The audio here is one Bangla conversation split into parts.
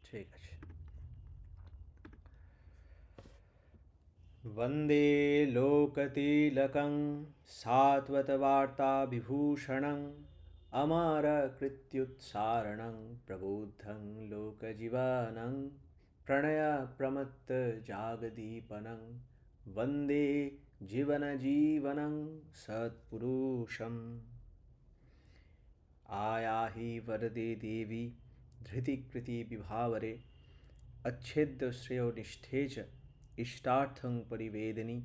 ঠিক আছে। वन्दे लोकतिलकं सात्वतवार्ताविभूषणम् अमरकृत्युत्सारणं प्रबुद्धं लोकजीवनं प्रणयप्रमत्तजागदीपनं वन्दे जीवनजीवनं सत्पुरुषम्। आयाहि वरदे देवी धृतिकृतिविभावरे अच्छेद्यश्रेयोनिष्ठे च इष्टार्थं परिवेदिनि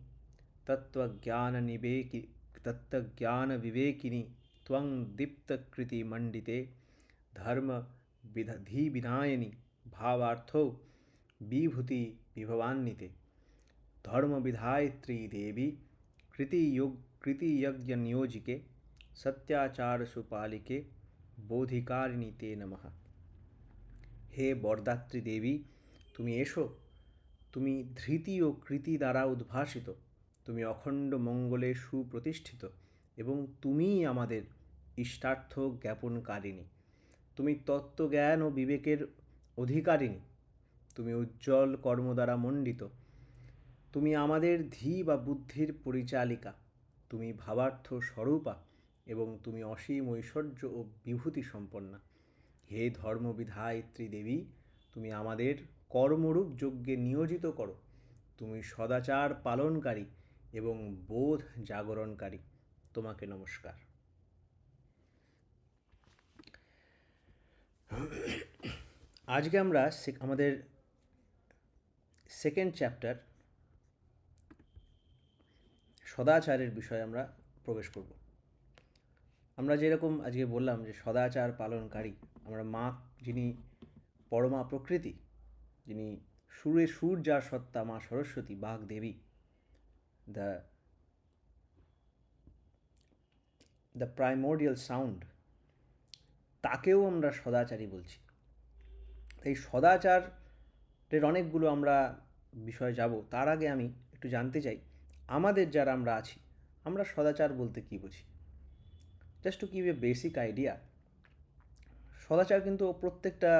तत्त्वज्ञानविवेकिनि त्वं दीप्तकृतिमण्डिते धर्मविधायिनि भावार्थो विभूतिविभवान्विते धर्मविधायित्री देवी कृतियज्ञनियोजिके सत्याचारसुपालिके बोधिकारिणी ते नमः। হে বরদাত্রী দেবী, তুমি এসো। তুমি ধৃতি ও কৃতি দ্বারা উদ্ভাসিত, তুমি অখণ্ড মঙ্গলে সুপ্রতিষ্ঠিত এবং তুমিই আমাদের ইষ্টার্থ জ্ঞাপনকারিণী। তুমি তত্ত্বজ্ঞান ও বিবেকের অধিকারিণী, তুমি উজ্জ্বল কর্ম দ্বারা মণ্ডিত, তুমি আমাদের ধী বা বুদ্ধির পরিচালিকা, তুমি ভাবার্থ স্বরূপা এবং তুমি অসীম ঐশ্বর্য ও বিভূতি সম্পন্না। হে ধর্মবিধায়িত্রী দেবী, তুমি আমাদের কর্মরূপ যজ্ঞে নিয়োজিত করো। তুমি সদাচার পালনকারী এবং বোধ জাগরণকারী। তোমাকে নমস্কার। আজকে আমরা আমাদের সেকেন্ড চ্যাপ্টার সদাচারের বিষয়ে আমরা প্রবেশ করব। আমরা যেরকম আজকে বললাম যে সদাচার পালনকারী, আমরা মা যিনি পরমা প্রকৃতি, যিনি সুরে সুর যার সত্তা, মা Saraswati Bagdevi, the primordial sound, তাকেও আমরা সদাচারী বলছি। এই সদাচারের অনেকগুলো আমরা বিষয়ে যাব। তার আগে আমি একটু জানতে চাই আমাদের যারা আমরা আছি, আমরা সদাচার বলতে কী বুঝি। Just to give a basic idea, সদাচার কিন্তু প্রত্যেকটা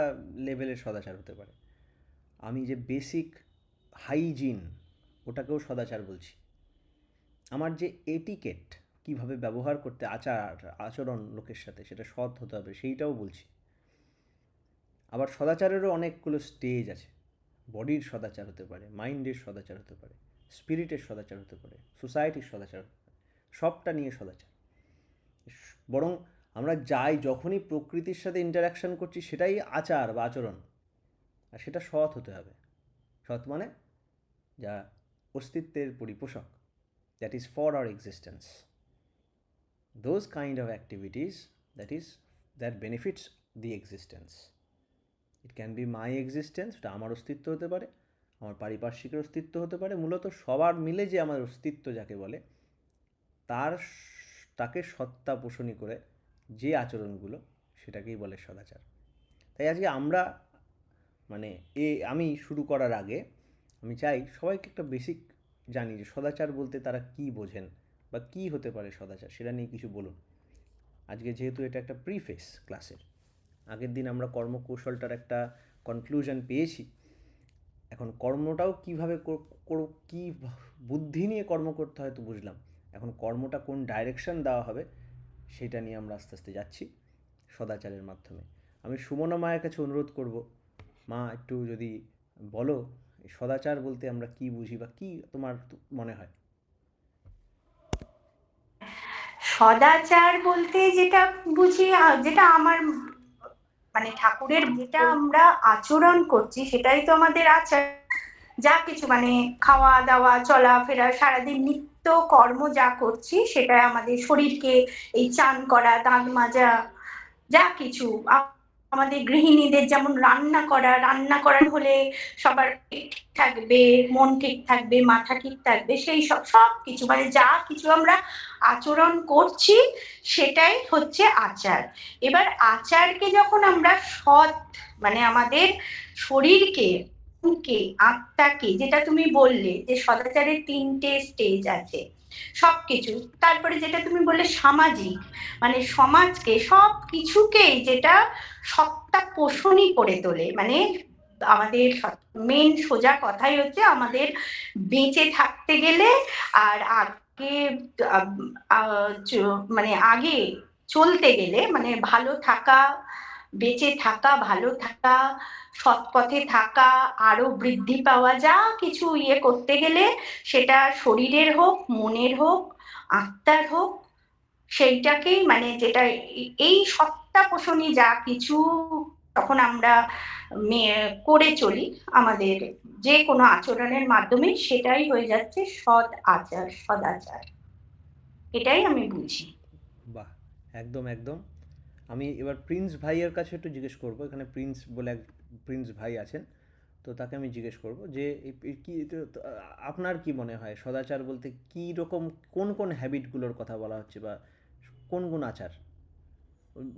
লেভেলের সদাচার হতে পারে। আমি যে বেসিক হাইজিন, ওটাকেও সদাচার বলছি। আমার যে এটিকেট, কীভাবে ব্যবহার করতে, আচরণ লোকের সাথে, সেটা সৎ হতে হবে, সেইটাও বলছি। আবার সদাচারেরও অনেকগুলো স্টেজ আছে। বডির সদাচার হতে পারে, মাইন্ডের সদাচার হতে পারে, স্পিরিটের সদাচার হতে পারে, সোসাইটির সদাচার হতে পারে, সবটা নিয়ে সদাচার। বরং আমরা যখনই প্রকৃতির সাথে ইন্টারাকশন করছি সেটাই আচার বা আচরণ, আর সেটা সৎ হতে হবে। সৎ মানে যা অস্তিত্বের পরিপোষক, that is for our existence. Those kind of activities that benefits the existence. It can be my existence, ওটা আমার অস্তিত্ব হতে পারে, আমার পারিপার্শ্বিকের অস্তিত্ব হতে পারে। মূলত সবার মিলে যে আমার অস্তিত্ব যাকে বলে, তাকে সত্তা পোষণী করে যে আচরণগুলো, সেটাকেই বলে সদাচার। তাই আজকে আমরা আমি শুরু করার আগে আমি চাই সবাইকে একটা বেসিক জানি যে সদাচার বলতে তারা কি বোঝেন বা কি হতে পারে সদাচার, সেটা নিয়ে কিছু বলুন। আজকে যেহেতু এটা একটা প্রিফেস ক্লাসের, আগের দিন আমরা কর্মকৌশলটার একটা কনক্লুশন পেয়েছি। এখন কর্মটাও কীভাবে কী বুদ্ধি নিয়ে কর্ম করতে হয় তো বুঝলাম। এখন কর্মটা কোন ডাইরেকশন দেওয়া হবে সেটা নিয়ে আমরা আস্তে আস্তে যাচ্ছি সদাচারের মাধ্যমে। আমি সুমনা মায়ের কাছে অনুরোধ করব, মা একটু যদি বলো সদাচার বলতে আমরা কি বুঝি বা কি তোমার মনে হয়। সদাচার বলতে যেটা বুঝি, যেটা আমার ঠাকুরের যেটা আমরা আচরণ করছি সেটাই তো আমাদের আচার। যা কিছু খাওয়া দাওয়া চলাফেরা সারাদিন নিত্য কর্ম যা করছি সেটা আমাদের শরীরকে, এই চান করা, দাঁত মাজা, যা কিছু আমাদের গৃহিণীদের যেমন রান্না করার হলে সবার ঠিক থাকবে, মন ঠিক থাকবে, মাথা ঠিক থাকবে, সেই সব কিছু যা কিছু আমরা আচরণ করছি সেটাই হচ্ছে আচার। এবার আচারকে যখন আমরা সৎ আমাদের শরীরকে, আত্মাকে, যেটা তুমি বললে যে সদাচারের 3টে স্টেজ আছে সবকিছু, তারপরে যেটা তুমি বললে সামাজিক, সমাজকে, সব কিছুকেই যেটা সত্তা পোষণই করে তোলে, আমাদের মেন সোজা কথাই হচ্ছে আমাদের বেঁচে থাকতে গেলে আর আগে মানে আগে চলতে গেলে, মানে ভালো থাকা, বেঁচে থাকা, ভালো থাকা, সৎ পথে থাকা, আরো বৃদ্ধি পাওয়া, যা কিছু ইয়ে করতে গেলে, সেটা শরীরের হোক, মনের হোক, আত্মার হোক, সেইটাকেই মানে যেটা এই সত্তা পোষণী যা কিছু তখন আমরা করে চলি আমাদের যে কোনো আচরণের মাধ্যমে, সেটাই হয়ে যাচ্ছে সৎ আচার, সদাচার। এটাই আমি বুঝি। বাহ, একদম একদম। আমি এবার প্রিন্স ভাইয়ের কাছে একটু জিজ্ঞেস করব, এখানে প্রিন্স বলে এক প্রিন্স ভাই আছেন, তো তাকে আমি জিজ্ঞেস করব যে কি আপনার কি মনে হয় সদাচার বলতে কী রকম, কোন কোন হ্যাবিটগুলোর কথা বলা হচ্ছে, বা কোন কোন আচার?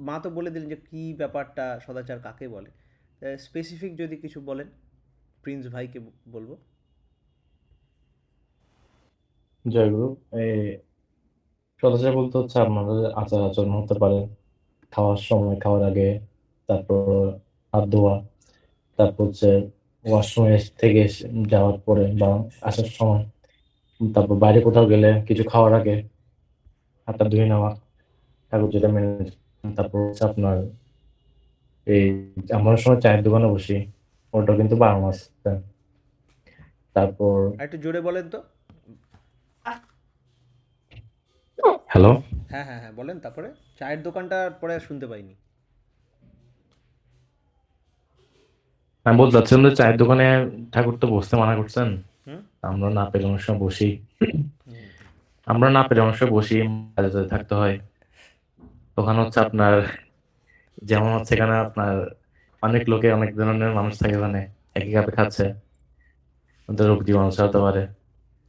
মা তো বলে দিলেন যে কী ব্যাপারটা সদাচার কাকে বলে, স্পেসিফিক যদি কিছু বলেন প্রিন্স ভাইকে বলবো। জয়গুরু। এই সদাচার বলতে হচ্ছে আপনাদের আচার আচরণ হতে পারে খাওয়ার সময়, খাওয়ার আগে, তারপর হাত ধোয়া, তারপর হচ্ছে ওয়াশরুমে থেকে যাওয়ার পরে বা আসার সময়, তারপর বাইরে কোথাও গেলে কিছু খাওয়ার আগে হাতটা ধুয়ে নেওয়া, ঠাকুর যেটা মেনে। তারপর হচ্ছে আপনার এই আমরা সময় চায়ের দোকানে বসি, ওটা কিন্তু 12 মাস। তারপর আর একটু জোরে বলেন তো। হ্যালো, হ্যাঁ হ্যাঁ হ্যাঁ, বলেন। তারপরে চায়ের দোকানটা পরে আর শুনতে পাইনি। আমি বলতে চাচ্ছিলাম যে চায়ের দোকানে ঠাকুর তো বসতে মানা করছেন, হুম আমরা না পেলে অনেক সময় বসি। হুম। আমরা না পেলে অনেক সময় বসি, কাজে কাজে থাকতে হয়। তখন হচ্ছে আপনার যেমন হচ্ছে এখানে আপনার অনেক লোকে অনেক ধরনের মানুষ থাকে, মানে একই কাপে খাচ্ছে, ওদের রোগ জীবাণু ছড়াতে পারে,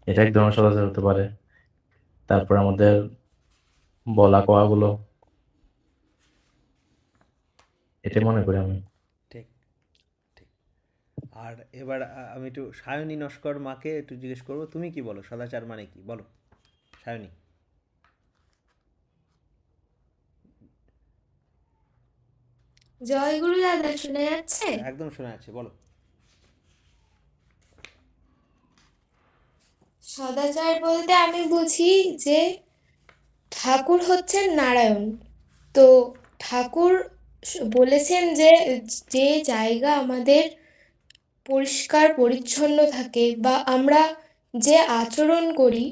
এটা এক ধরনের সদাচার হতে পারে। তারপর আমাদের বলা কওয়া গুলো, এটা মনে করি আমি। ঠিক ঠিক। আর এবার আমি একটু সায়নী নস্কর মাকে একটু জিজ্ঞেস করবো, তুমি কি বলো সদাচার মানে কি, বলো সায়নী। জয়গুরু দাদা, শোনা যাচ্ছে? একদম শোনা যাচ্ছে, বলো। সদাচার বলতে আমি বুঝি যে ঠাকুর হচ্ছেন নারায়ণ। তো ঠাকুর বলেছেন যে যে জায়গা আমাদের পরিষ্কার পরিচ্ছন্ন থাকে, বা আমরা যে আচরণ করি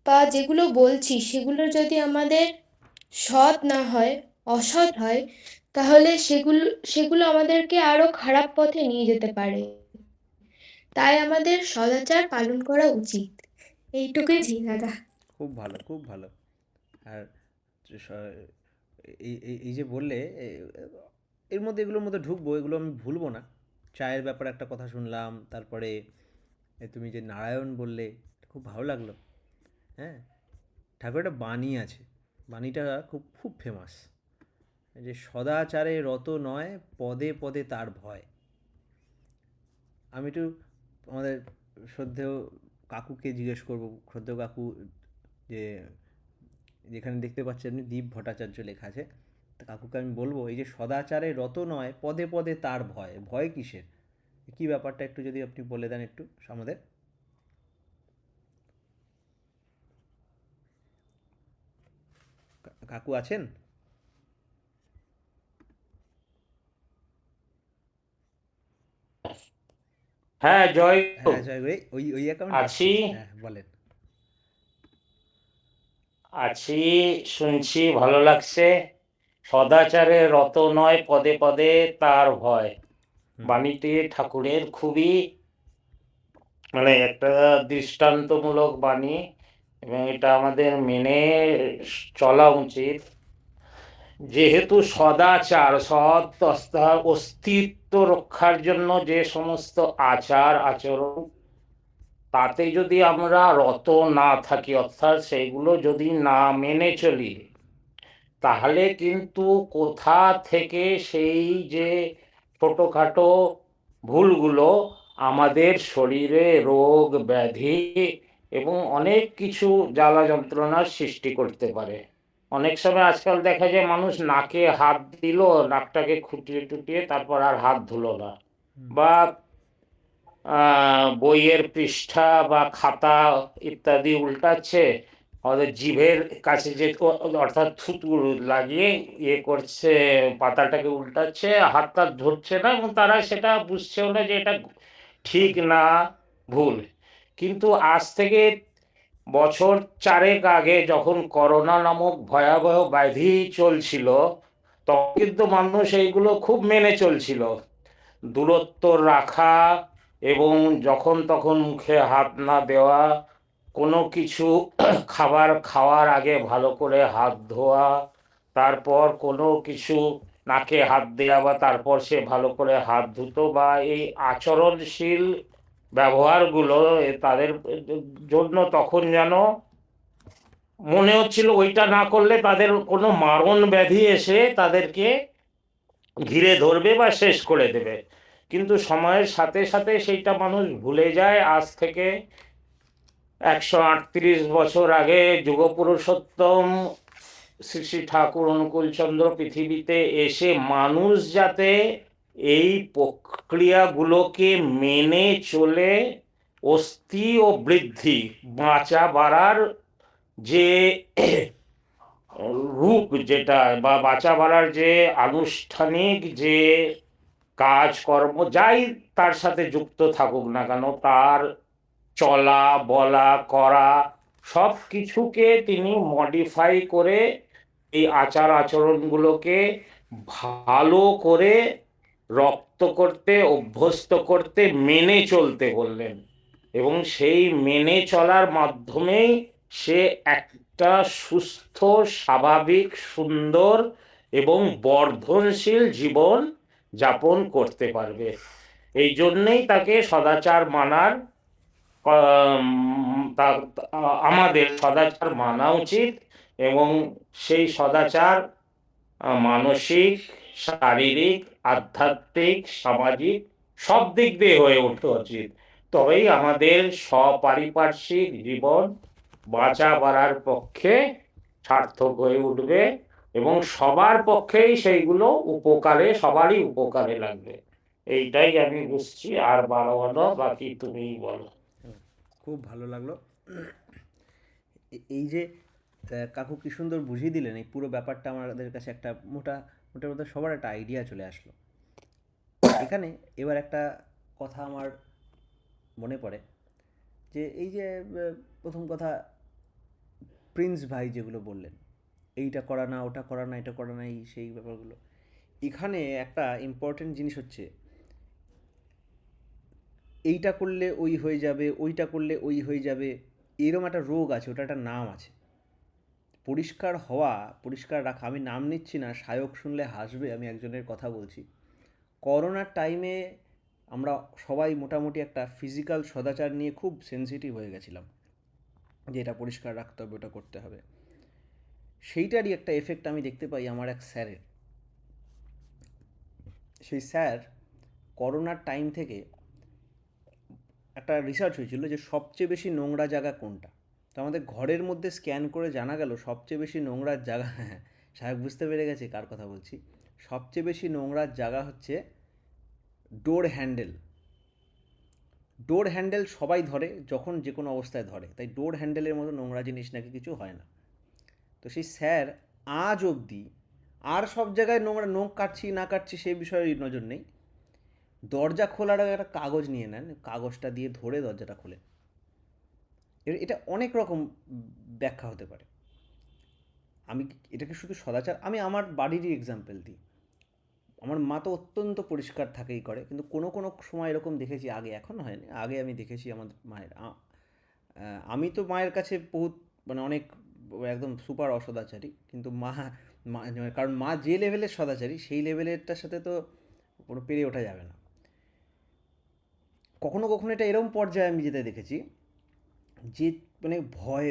বা যেগুলো বলছি সেগুলো যদি আমাদের সৎ না হয়, অসৎ হয়, তাহলে সেগুলো সেগুলো আমাদেরকে আরো খারাপ পথে নিয়ে যেতে পারে। তাই আমাদের সদাচার পালন করা উচিত। এইটুকুই জি দাদা। খুব ভালো, খুব ভালো। আর স- এই এই এই যে বললে এর মধ্যে, এগুলোর মধ্যে ঢুকবো, এগুলো আমি ভুলবো না। চায়ের ব্যাপারে একটা কথা শুনলাম, তারপরে তুমি যে নারায়ণ বললে, খুব ভালো লাগলো। হ্যাঁ, ঠাকুরের একটা বাণী আছে, বাণীটা খুব খুব ফেমাস, যে সদাচারে রত নয়, পদে পদে তার ভয়। আমি একটু আমাদের শ্রদ্ধেয় কাকুকে জিজ্ঞেস করবো, শ্রদ্ধেয় কাকু, যে যেখানে দেখতে পাচ্ছেন আপনি দীপ ভট্টাচার্য লেখা আছে, তা কাকুকে আমি বলবো এই যে সদাচারে রত নয়, পদে পদে তার ভয়, ভয় কিসের, কি ব্যাপারটা একটু যদি আপনি বলে দেন একটু আমাদের। কাকু আছেন? হ্যাঁ, জয় গুরু। হ্যাঁ জয় গুরু, ওই ওই অ্যাকাউন্ট আছি আসছে, হ্যাঁ বলেন। আছি, শুনছি, ভালো লাগছে। সদাচারে রত নয়, পদে পদে তার ভয়। হুম বাণীটি ঠাকুরের খুবই মানে একটা দৃষ্টান্তমূলক বাণী, এবং এটা আমাদের মেনে চলা উচিত। যেহেতু সদাচার, সৎ অস্তিত্ব রক্ষার জন্য যে সমস্ত আচার আচরণ, তাতে যদি আমরা রত না থাকি, অর্থাৎ সেইগুলো যদি না মেনে চলি, তাহলে কিন্তু কোথা থেকে সেই যে ছোটোখাটো ভুলগুলো আমাদের শরীরে রোগ ব্যাধি এবং অনেক কিছু জ্বালা যন্ত্রণার সৃষ্টি করতে পারে। অনেক সময় আজকাল দেখা যায় মানুষ নাকে হাত দিল, নাকটাকে খুঁটিয়ে টুটিয়ে তারপর আর হাত ধুলো না। বা বইয়ের পৃষ্ঠা বা খাতা ইত্যাদি উল্টাচ্ছে, আমাদের জিভের কাছে যে অর্থাৎ থুতু লাগিয়ে ইয়ে করছে, পাতাটাকে উল্টাচ্ছে, হাতটা ধরছে না এবং তারা সেটা বুঝছেও না যে এটা ঠিক না ভুল। কিন্তু আজ থেকে বছর 4 আগে যখন করোনা নামক ভয়াবহ ব্যাধি চলছিল, তখন কিন্তু মানুষ এইগুলো খুব মেনে চলছিল, দূরত্ব রাখা এবং যখন তখন মুখে হাত না দেওয়া, কোনো কিছু খাবার খাওয়ার আগে ভালো করে হাত ধোয়া, তারপর কোনো কিছু নাকে হাত দেওয়া বা তারপর সে ভালো করে হাত ধুতো, বা এই আচরণশীল ব্যবহারগুলো তাদের জন্য তখন যেন মনে হচ্ছিল ওইটা না করলে তাদের কোনো মারণ ব্যাধি এসে তাদেরকে ঘিরে ধরবে বা শেষ করে দেবে। কিন্তু সময়ের সাথে সাথে সেইটা মানুষ ভুলে যায়। আজ থেকে 138 বছর আগে যুগপুরুষোত্তম শ্রী শ্রী ঠাকুর অনুকূলচন্দ্র পৃথিবীতে এসে মানুষ যাতে এই প্রক্রিয়াগুলোকে মেনে চলে অস্থি ও বৃদ্ধি, বাঁচা বাড়ার যে রূপ যেটা বা বাঁচা বাড়ার যে আনুষ্ঠানিক যে কাজকর্ম যাই তার সাথে যুক্ত থাকুক না কেন, তার চলা বলা করা সব কিছুকে তিনি মডিফাই করে এই আচার আচরণগুলোকে ভালো করে রপ্ত করতে, অভ্যস্ত করতে, মেনে চলতে বললেন। এবং সেই মেনে চলার মাধ্যমেই সে একটা সুস্থ, স্বাভাবিক, সুন্দর এবং বর্ধনশীল জীবন যাপন করতে পারবে। এই জন্যেই তাকে সদাচার মানার আমাদের সদাচার মানা উচিত এবং সেই সদাচার মানসিক, শারীরিক, আধ্যাত্মিক, সামাজিক সব দিক দিয়ে হয়ে ওঠা উচিত। তবেই আমাদের সপারিপার্শ্বিক জীবন বাঁচা বাড়ার পক্ষে সার্থক হয়ে উঠবে এবং সবার পক্ষেই সেইগুলো উপকারে, সবারই উপকারে লাগবে। এইটাই আমি বুঝছি। আর বাড়ানো বাকি তুমিই বলো। খুব ভালো লাগলো। এই যে কাকু কি সুন্দর বুঝিয়ে দিলেন, এই পুরো ব্যাপারটা আমাদের কাছে একটা মোটামুটি সবার একটা আইডিয়া চলে আসলো। এখানে এবার একটা কথা আমার মনে পড়ে যে এই যে প্রথম কথা প্রিন্স ভাই যেগুলো বললেন, এইটা করা না, ওটা করা না, এটা করা না, এই সেই ব্যাপারগুলো, এখানে একটা ইম্পর্টেন্ট জিনিস হচ্ছে এইটা করলে ওই হয়ে যাবে, ওইটা করলে ওই হয়ে যাবে, এরম একটা রোগ আছে, ওটা একটা নাম আছে। পরিষ্কার হওয়া, পরিষ্কার রাখা, আমি নাম নিচ্ছি না, সায়ক শুনলে হাসবে, আমি একজনের কথা বলছি। করোনার টাইমে আমরা সবাই মোটামুটি একটা ফিজিক্যাল সদাচার নিয়ে খুব সেনসিটিভ হয়ে গেছিলাম যে এটা পরিষ্কার রাখতে হবে, ওটা করতে হবে। সেইটারই একটা এফেক্ট আমি দেখতে পাই আমার এক স্যারের। সেই স্যার করোনার টাইম থেকে একটা রিসার্চ হয়েছিল যে সবচেয়ে বেশি নোংরা জায়গা কোনটা। তো আমাদের ঘরের মধ্যে স্ক্যান করে জানা গেল সবচেয়ে বেশি নোংরার জায়গা, হ্যাঁ সাহেব বুঝতে পেরে গেছে কার কথা বলছি, সবচেয়ে বেশি নোংরার জায়গা হচ্ছে ডোর হ্যান্ডেল। ডোর হ্যান্ডেল সবাই ধরে যখন যে কোনো অবস্থায় ধরে, তাই ডোর হ্যান্ডেলের মতো নোংরা জিনিস নাকি কিছু হয় না। তো সেই স্যার আজ অবধি, আর সব জায়গায় নোংরা নখ কাটছি না কাটছি সেই বিষয়ে নজর নেই, দরজা খোলার আগে একটা কাগজ নিয়ে নেন, কাগজটা দিয়ে ধরে দরজাটা খোলেন। এটা অনেক রকম ব্যাখ্যা হতে পারে। আমি এটাকে শুধু সদাচার, আমি আমার বাড়িরই এক্সাম্পল দিই। আমার মা তো অত্যন্ত পরিষ্কার থাকেই করে, কিন্তু কোনো কোনো সময় এরকম দেখেছি, আগে এখন হয়নি, আগে আমি দেখেছি আমার মায়ের আমি তো মায়ের কাছে বহুত মানে অনেক একদম সুপার অসদাচারী, কিন্তু কারণ মা যে লেভেলের সদাচারী সেই লেভেলেরটার সাথে তো কোনো পেরে ওঠা যাবে না। কখনো কখনো এটা এরকম পর্যায়ে আমি যেতে দেখেছি যে মানে ভয়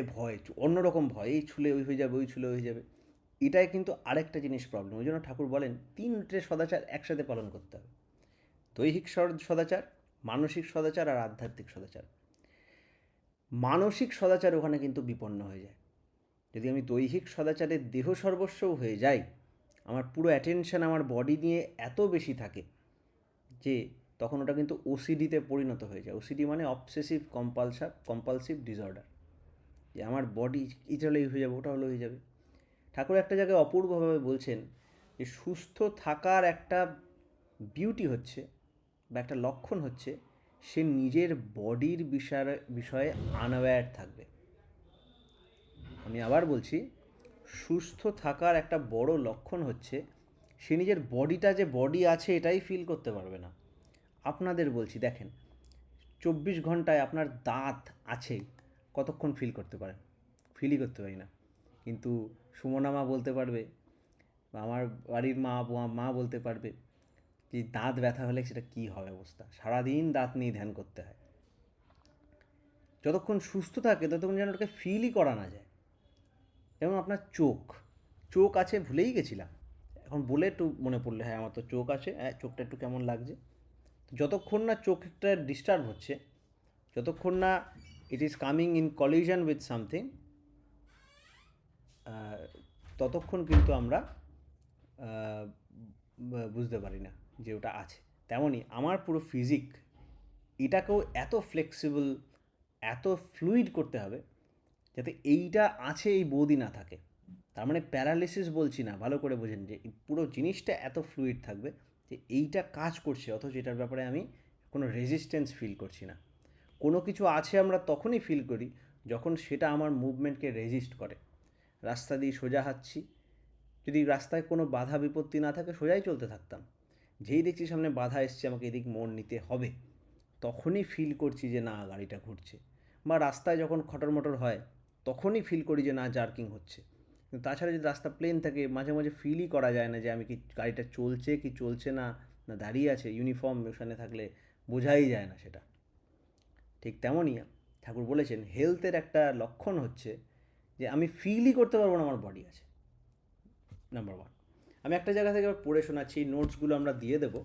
অন্যরকম ভয়, এই ছুলে ওই হয়ে যাবে, ওই ছুলে ওই হয়ে যাবে। এটাই কিন্তু আরেকটা জিনিস প্রবলেম। ওই জন্য ঠাকুর বলেন 3টে সদাচার একসাথে পালন করতে হবে: দৈহিক সদাচার, মানসিক সদাচার আর আধ্যাত্মিক সদাচার। মানসিক সদাচার ওখানে কিন্তু বিপন্ন হয়ে যায়। যদি আমি দৈহিক সদাচারের দেহ সর্বস্বও হয়ে যাই, আমার পুরো অ্যাটেনশন আমার বডি নিয়ে এত বেশি থাকে যে তখন ওটা কিন্তু ওসিডিতে পরিণত হয়ে যায়। ওসিডি মানে অবসেসিভ কম্পালসিভ ডিসঅর্ডার, যে আমার বডি এটা হলেই হয়ে যাবে, ওটা হলে হয়ে যাবে। ঠাকুর একটা জায়গায় অপূর্বভাবে বলছেন যে সুস্থ থাকার একটা বিউটি হচ্ছে বা একটা লক্ষণ হচ্ছে সে নিজের বডির বিষয়ে আনঅ্যাওয়্যার থাকবে। আমি আবার বলছি, সুস্থ থাকার একটা বড় লক্ষণ হচ্ছে সে নিজের বডিটা যে বডি আছে এটাই ফিল করতে পারবে না। আপনাদের বলছি, দেখেন 24 ঘন্টায় আপনার দাঁত আছে কতক্ষণ ফিল করতে পারেন? ফিলই করতে পারি না। কিন্তু সুমনা মা বলতে পারবে বা আমার বাড়ির মা বলতে পারবে যে দাঁত ব্যথা হলে সেটা কী হবে অবস্থা, সারাদিন দাঁত নিয়ে ধ্যান করতে হয়। যতক্ষণ সুস্থ থাকে ততক্ষণ যেন ওটাকে ফিলই করা না যায়। যেমন আপনার চোখ আছে, ভুলেই গেছিলাম, এখন বলে একটু মনে পড়লে, হ্যাঁ আমার তো চোখ আছে, হ্যাঁ চোখটা একটু কেমন লাগছে। যতক্ষণ না চোখটা ডিস্টার্ব হচ্ছে, যতক্ষণ না it is coming in collision with something, ততক্ষণ কিন্তু আমরা বুঝতে পারি না যে ওটা আছে। তেমনই আমার পুরো ফিজিক এটাকেও এত ফ্লেক্সিবল, এত ফ্লুইড করতে হবে যাতে এইটা আছে এই বোধই না থাকে। তার মানে প্যারালিসিস বলছি না, ভালো করে বোঝেন, যে পুরো জিনিসটা এত ফ্লুইড থাকবে যে এইটা কাজ করছে অথচ এটার ব্যাপারে আমি কোনো রেজিস্ট্যান্স ফিল করছি না। কোনো কিছু আছে আমরা তখনই ফিল করি যখন সেটা আমার মুভমেন্টকে রেজিস্ট করে। রাস্তা দিয়ে সোজা হাঁটছি, যদি রাস্তায় কোনো বাধা বিপত্তি না থাকে সোজাই চলতে থাকতাম। যেই দেখছি সামনে বাধা এসছে, আমাকে এদিক মোড় নিতে হবে, তখনই ফিল করছি যে না গাড়িটা ঘুরছে। বা রাস্তায় যখন খটরমটর হয় তখনই ফিল করি যে না জার্কিং হচ্ছে। কিন্তু তাছাড়া যদি রাস্তা প্লেন থাকে মাঝে মাঝে ফিলই করা যায় না যে আমি কি গাড়িটা চলছে কি চলছে না, না দাঁড়িয়ে আছে। ইউনিফর্ম মোশনে থাকলে বোঝাই যায় না সেটা। ঠিক তেমনই ঠাকুর বলেছেন হেলথের একটা লক্ষণ হচ্ছে যে আমি ফিলই করতে পারবো না আমার বডি আছে। নাম্বার 1, আমি একটা জায়গা থেকে এবার পড়ে শোনাচ্ছি, নোটসগুলো আমরা দিয়ে দেবো,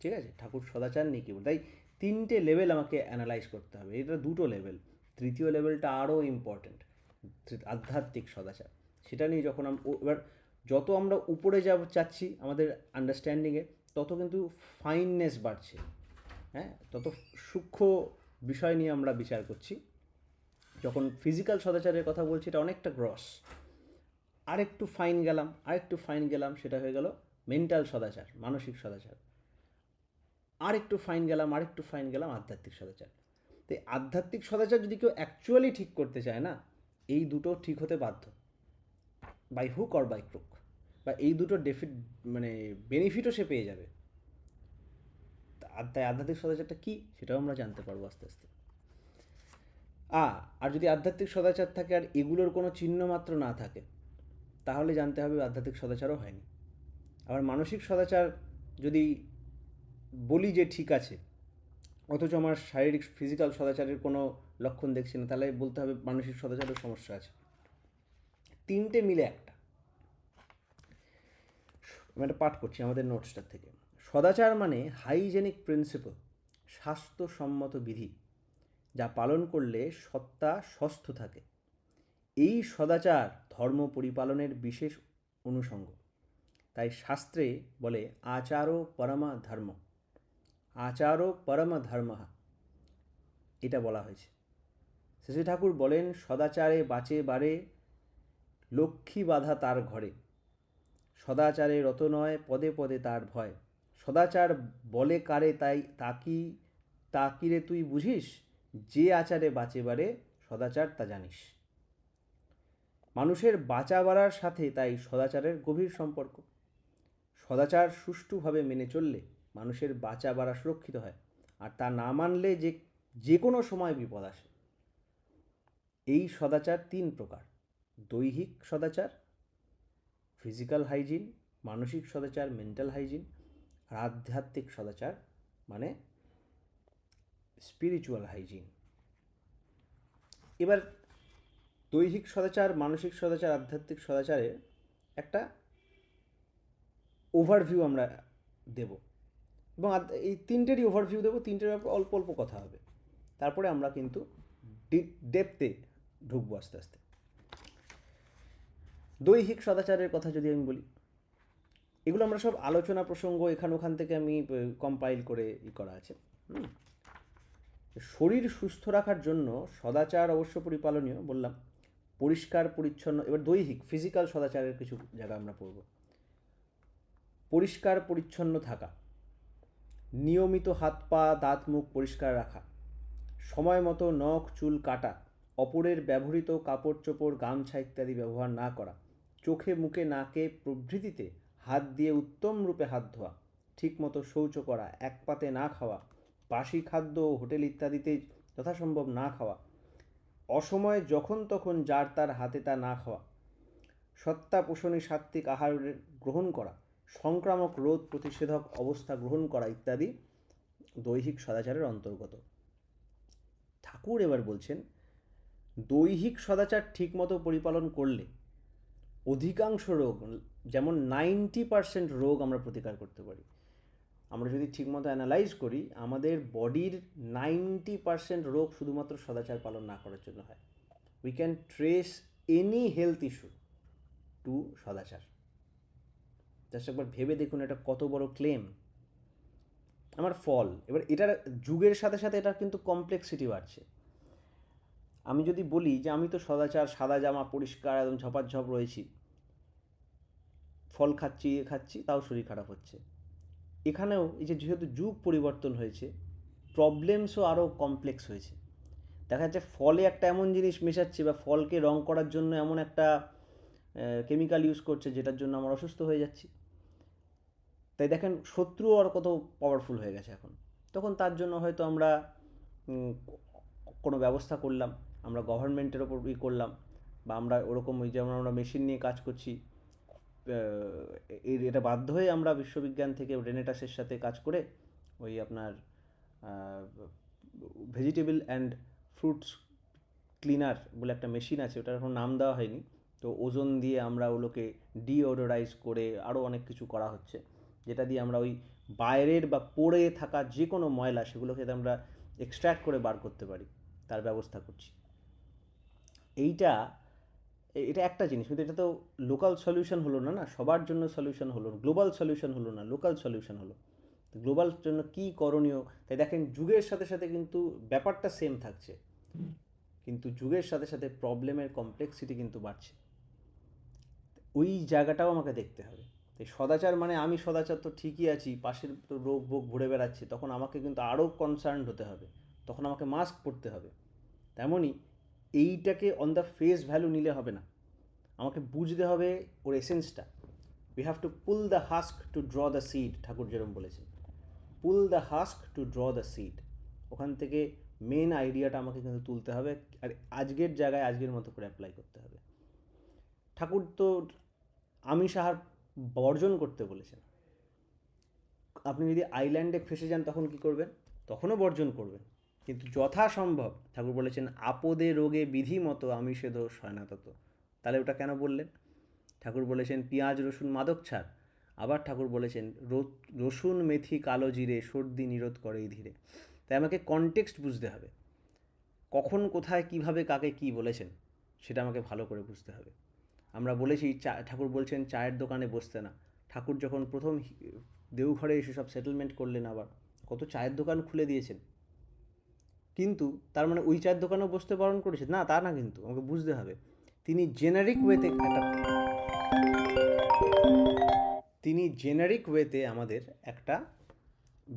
ঠিক আছে? ঠাকুর সদাচার নেই কি, তাই 3টে লেভেল আমাকে অ্যানালাইজ করতে হবে। এটা 2টো লেভেল, তৃতীয় লেভেলটা আরও ইম্পর্ট্যান্ট, আধ্যাত্মিক সদাচার। সেটা নিয়ে যখন এবার যত আমরা উপরে যাচ্ছি আমাদের আন্ডারস্ট্যান্ডিংয়ে, তত কিন্তু ফাইননেস বাড়ছে, হ্যাঁ, তত সূক্ষ্ম বিষয় নিয়ে আমরা বিচার করছি। যখন ফিজিক্যাল সদাচারের কথা বলছি এটা অনেকটা গ্রস, আরেকটু ফাইন গেলাম সেটা হয়ে গেল মেন্টাল সদাচার, মানসিক সদাচার। আরেকটু ফাইন গেলাম আধ্যাত্মিক সদাচার। তো আধ্যাত্মিক সদাচার যদি কেউ অ্যাকচুয়ালি ঠিক করতে চায় না, এই দুটো ঠিক হতে বাধ্য, by hook or by crook, বা এই দুটো বেনিফিটও সে পেয়ে যাবে। তাই আধ্যাত্মিক সদাচারটা কী সেটাও আমরা জানতে পারবো আস্তে আস্তে। আর যদি আধ্যাত্মিক সদাচার থাকে আর এগুলোর কোনো চিহ্ন মাত্র না থাকে, তাহলে জানতে হবে আধ্যাত্মিক সদাচারও হয়নি। আবার মানসিক সদাচার যদি বলি যে ঠিক আছে, অথচ আমার শারীরিক ফিজিক্যাল সদাচারের কোনো লক্ষণ দেখছি না, তাহলে বলতে হবে মানসিক সদাচারের সমস্যা আছে। 3টে মিলে একটা, আমি একটা পাঠ করছি আমাদের নোটসটার থেকে। সদাচার মানে হাইজেনিক প্রিন্সিপাল, স্বাস্থ্যসম্মত বিধি, যা পালন করলে সত্তা সুস্থ থাকে। এই সদাচার ধর্ম পরিপালনের বিশেষ অনুষঙ্গ। তাই শাস্ত্রে বলে আচারো পরমা ধর্ম, আচারো পরম ধর্ম, এটা বলা হয়েছে। শ্রী ঠাকুর বলেন সদাচারে বাঁচে বাড়ে, লক্ষ্মী বাধা তার ঘরে, সদাচারে রত নয় পদে পদে তার ভয়। সদাচার বলে কারে তাই তাকি রে তুই বুঝিস, যে আচারে বাঁচে বাড়ে সদাচার তা জানিস। মানুষের বাঁচা বাড়ার সাথে তাই সদাচারের গভীর সম্পর্ক। সদাচার সুষ্ঠুভাবে মেনে চললে মানুষের বাঁচা বাড়া সুরক্ষিত হয়, আর তা না মানলে যে কোনো সময় বিপদ আসে। এই সদাচার 3 প্রকার: দৈহিক সদাচার, ফিজিক্যাল হাইজিন, মানসিক সদাচার মেন্টাল হাইজিন, আর আধ্যাত্মিক সদাচার মানে স্পিরিচুয়াল হাইজিন। এবার দৈহিক সদাচার, মানসিক সদাচার, আধ্যাত্মিক সদাচারের একটা ওভারভিউ আমরা দেব, এবং এই 3টেরই ওভারভিউ দেবো, 3টের ব্যাপারে অল্প অল্প কথা হবে। তারপরে আমরা কিন্তু ডেপথে ঢুকবো আস্তে আস্তে। দৈহিক সদাচারের কথা যদি আমি বলি, এগুলো আমরা সব আলোচনা প্রসঙ্গ ওখান থেকে আমি কম্পাইল করে করা আছে। শরীর সুস্থ রাখার জন্য সদাচার অবশ্য পরিপালনীয় বললাম, পরিষ্কার পরিচ্ছন্ন। এবার দৈহিক ফিজিক্যাল সদাচারের কিছু জায়গা আমরা পড়ব। পরিষ্কার পরিচ্ছন্ন থাকা, নিয়মিত হাত পা দাঁত মুখ পরিষ্কার রাখা, সময় মতো নখ চুল কাটা, অপরের ব্যবহৃত কাপড় চোপড় গামছা ইত্যাদি ব্যবহার না করা, চোখে মুখে নাকে প্রভৃতিতে হাত দিয়ে উত্তম রূপে হাত ধোয়া, ঠিকমতো শৌচ করা, এক পাতে না খাওয়া, বাসি খাদ্য হোটেল ইত্যাদিতে যথাসম্ভব না খাওয়া, অসময়ে যখন তখন যার তার হাতে তা না খাওয়া, সত্তা পোষণী সাত্ত্বিক আহার গ্রহণ করা, সংক্রামক রোগ প্রতিষেধক অবস্থা গ্রহণ করা ইত্যাদি দৈহিক সদাচারের অন্তর্গত। ঠাকুর এবার বলছেন দৈহিক সদাচার ঠিকমতো পরিপালন করলে অধিকাংশ রোগ, যেমন 90% রোগ আমরা প্রতিকার করতে পারি। আমরা যদি ঠিকমতো অ্যানালাইজ করি, আমাদের বডির 90% রোগ শুধুমাত্র সদাচার পালন না করার জন্য হয়। We can trace any health issue to সদাচার। জাস্ট একবার ভেবে দেখুন এটা কত বড় ক্লেম, আমার ফল। এবার এটার যুগের সাথে সাথে এটা কিন্তু কমপ্লেক্সিটি বাড়ছে। আমি যদি বলি যে আমি তো সদাচার, সাদা জামা পরিষ্কার একদম ঝপাঝপ রয়েছি, ফল খাচ্ছি খাচ্ছি তাও শরীর খারাপ হচ্ছে। এখানেও এই যে যেহেতু যুগ পরিবর্তন হয়েছে, প্রবলেমসও আরও কমপ্লেক্স হয়েছে। দেখা যাচ্ছে ফলে একটা এমন জিনিস মেশাচ্ছে বা ফলকে রং করার জন্য এমন একটা কেমিক্যাল ইউজ করছে যেটার জন্য আমরা অসুস্থ হয়ে যাচ্ছি। তাই দেখেন শত্রুও আর কত পাওয়ারফুল হয়ে গেছে এখন। তখন তার জন্য হয়তো আমরা কোনো ব্যবস্থা করলাম, আমরা গভর্নমেন্টের ওপর করলাম, বা আমরা ওরকম ওই যেমন আমরা মেশিন নিয়ে কাজ করছি, এটা বাধ্য হয়ে আমরা বিশ্ববিজ্ঞান থেকে রেনেটাসের সাথে কাজ করে ওই আপনার ভেজিটেবল অ্যান্ড ফ্রুটস ক্লিনার বলে একটা মেশিন আছে, ওটার এখন নাম দেওয়া হয়নি। তো ওজোন দিয়ে আমরা ওগুলোকে ডিওডোরাইজ করে আরও অনেক কিছু করা হচ্ছে, যেটা দিয়ে আমরা ওই বাইরের বা পড়ে থাকা যে কোনো ময়লা সেগুলোকে আমরা এক্সট্র্যাক্ট করে বার করতে পারি, তার ব্যবস্থা করছি। এটা একটা জিনিস, কিন্তু এটা তো লোকাল সলিউশন হলো না, সবার জন্য সলিউশন হলো, গ্লোবাল সলিউশন হলো না, লোকাল সলিউশন হলো। গ্লোবাল জন্য কী করণীয়? তাই দেখেন যুগের সাথে সাথে কিন্তু ব্যাপারটা সেম থাকছে, কিন্তু যুগের সাথে সাথে প্রবলেমের কমপ্লেক্সিটি কিন্তু বাড়ছে। ওই জায়গাটাও আমাকে দেখতে হবে। তাই সদাচার মানে আমি সদাচার তো ঠিকই আছি, পাশের তো রোগ ভোগ ঘুরে বেড়াচ্ছে, তখন আমাকে কিন্তু আরও কনসার্ন হতে হবে, তখন আমাকে মাস্ক পরতে হবে। তেমনই এইটাকে অন দ্য ফেস ভ্যালু নিলে হবে না, আমাকে বুঝতে হবে ওর এসেন্সটা। We have to pull the husk to draw the seed, Thakur যেরকম বলেছেন, pull the husk to draw the seed. ওখান থেকে মেন আইডিয়াটা আমাকে কিন্তু তুলতে হবে, আর আজকের জায়গায় আজকের মতো করে অ্যাপ্লাই করতে হবে। ঠাকুর তো আমিষ আহার বর্জন করতে বলেছেন। আপনি যদি আইল্যান্ডে ফেসে যান তখন কি করবেন? তখনও বর্জন করবেন, কিন্তু যথাসম্ভব ঠাকুর বলেছেন আপদে রোগে বিধি মতো আমিষে দোষ হয় না তত। তাহলে ওটা কেন বললেন? ঠাকুর বলেছেন পেঁয়াজ রসুন মাদক ছাড়, আবার ঠাকুর বলেছেন রসুন মেথি কালো জিরে সর্দি নিরোধ করে এই ধীরে। তাই আমাকে কনটেক্সট বুঝতে হবে, কখন কোথায় কিভাবে কাকে কি বলেছেন সেটা আমাকে ভালো করে বুঝতে হবে। আমরা বলেছি ঠাকুর বলছেন চায়ের দোকানে বসতে না। ঠাকুর যখন প্রথম দেওঘরে এসে সব সেটেলমেন্ট করলেন, আবার কত চায়ের দোকান খুলে দিয়েছেন, কিন্তু তার মানে ওই চায়ের দোকানেও বসতে বারণ করেছে না, তা না। কিন্তু আমাকে বুঝতে হবে তিনি জেনারিক ওয়েতে আমাদের একটা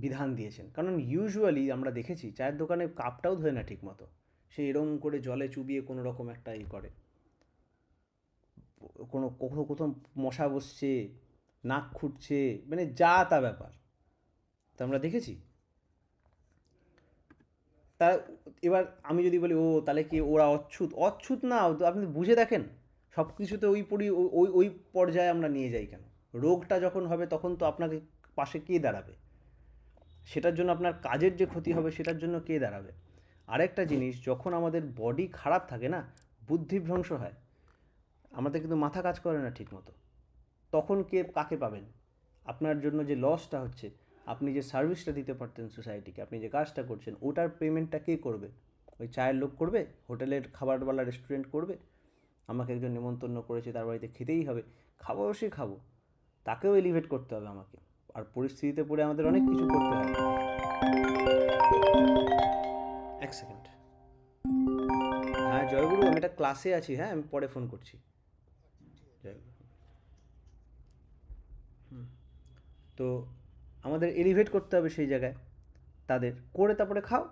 বিধান দিয়েছেন। কারণ ইউজুয়ালি আমরা দেখেছি চায়ের দোকানে কাপটাও ধোয় না ঠিক মতো, সে এরম করে জলে চুবিয়ে কোনো রকম একটা করে, কোথাও মশা বসছে, নাক খুঁটছে, মানে যা তা ব্যাপার তা আমরা দেখেছি। তা এবার আমি যদি বলি ও তাহলে কি ওরা অচ্ছুত না, আপনি বুঝে দেখেন সব কিছুতে ওই পর্যায়ে আমরা নিয়ে যাই কেন? রোগটা যখন হবে তখন তো আপনাকে পাশে কে দাঁড়াবে? সেটার জন্য আপনার কাজের যে ক্ষতি হবে সেটার জন্য কে দাঁড়াবে? আরেকটা জিনিস, যখন আমাদের বডি খারাপ থাকে না, বুদ্ধিভ্রংশ হয়, আমাদের কিন্তু মাথা কাজ করে না ঠিক মতো, তখন কাকে পাবেন? আপনার জন্য যে লসটা হচ্ছে, আপনি যে সার্ভিসটা দিতে পারতেন সোসাইটিকে, আপনি যে কাজটা করছেন, ওটার পেমেন্টটা কে করবে? ওই চায়ের লোক করবে? হোটেলের খাবারওয়ালা রেস্টুরেন্ট করবে? আমাকে একজন নেমন্তন্ন করেছে, তার বাড়িতে খেতেই হবে, খাবো অবশ্যই খাবো, তাকেও এলিভেট করতে হবে আমাকে, আর পরিস্থিতিতে পড়ে আমাদের অনেক কিছু করতে হয়। এক সেকেন্ড। হ্যাঁ জয়গুরু, আমি একটা ক্লাসে আছি, হ্যাঁ আমি পরে ফোন করছি। জয়গুরু। তো আমাদের এলিভেট করতে হবে সেই জায়গায় তাদের, করে তারপরে খাও।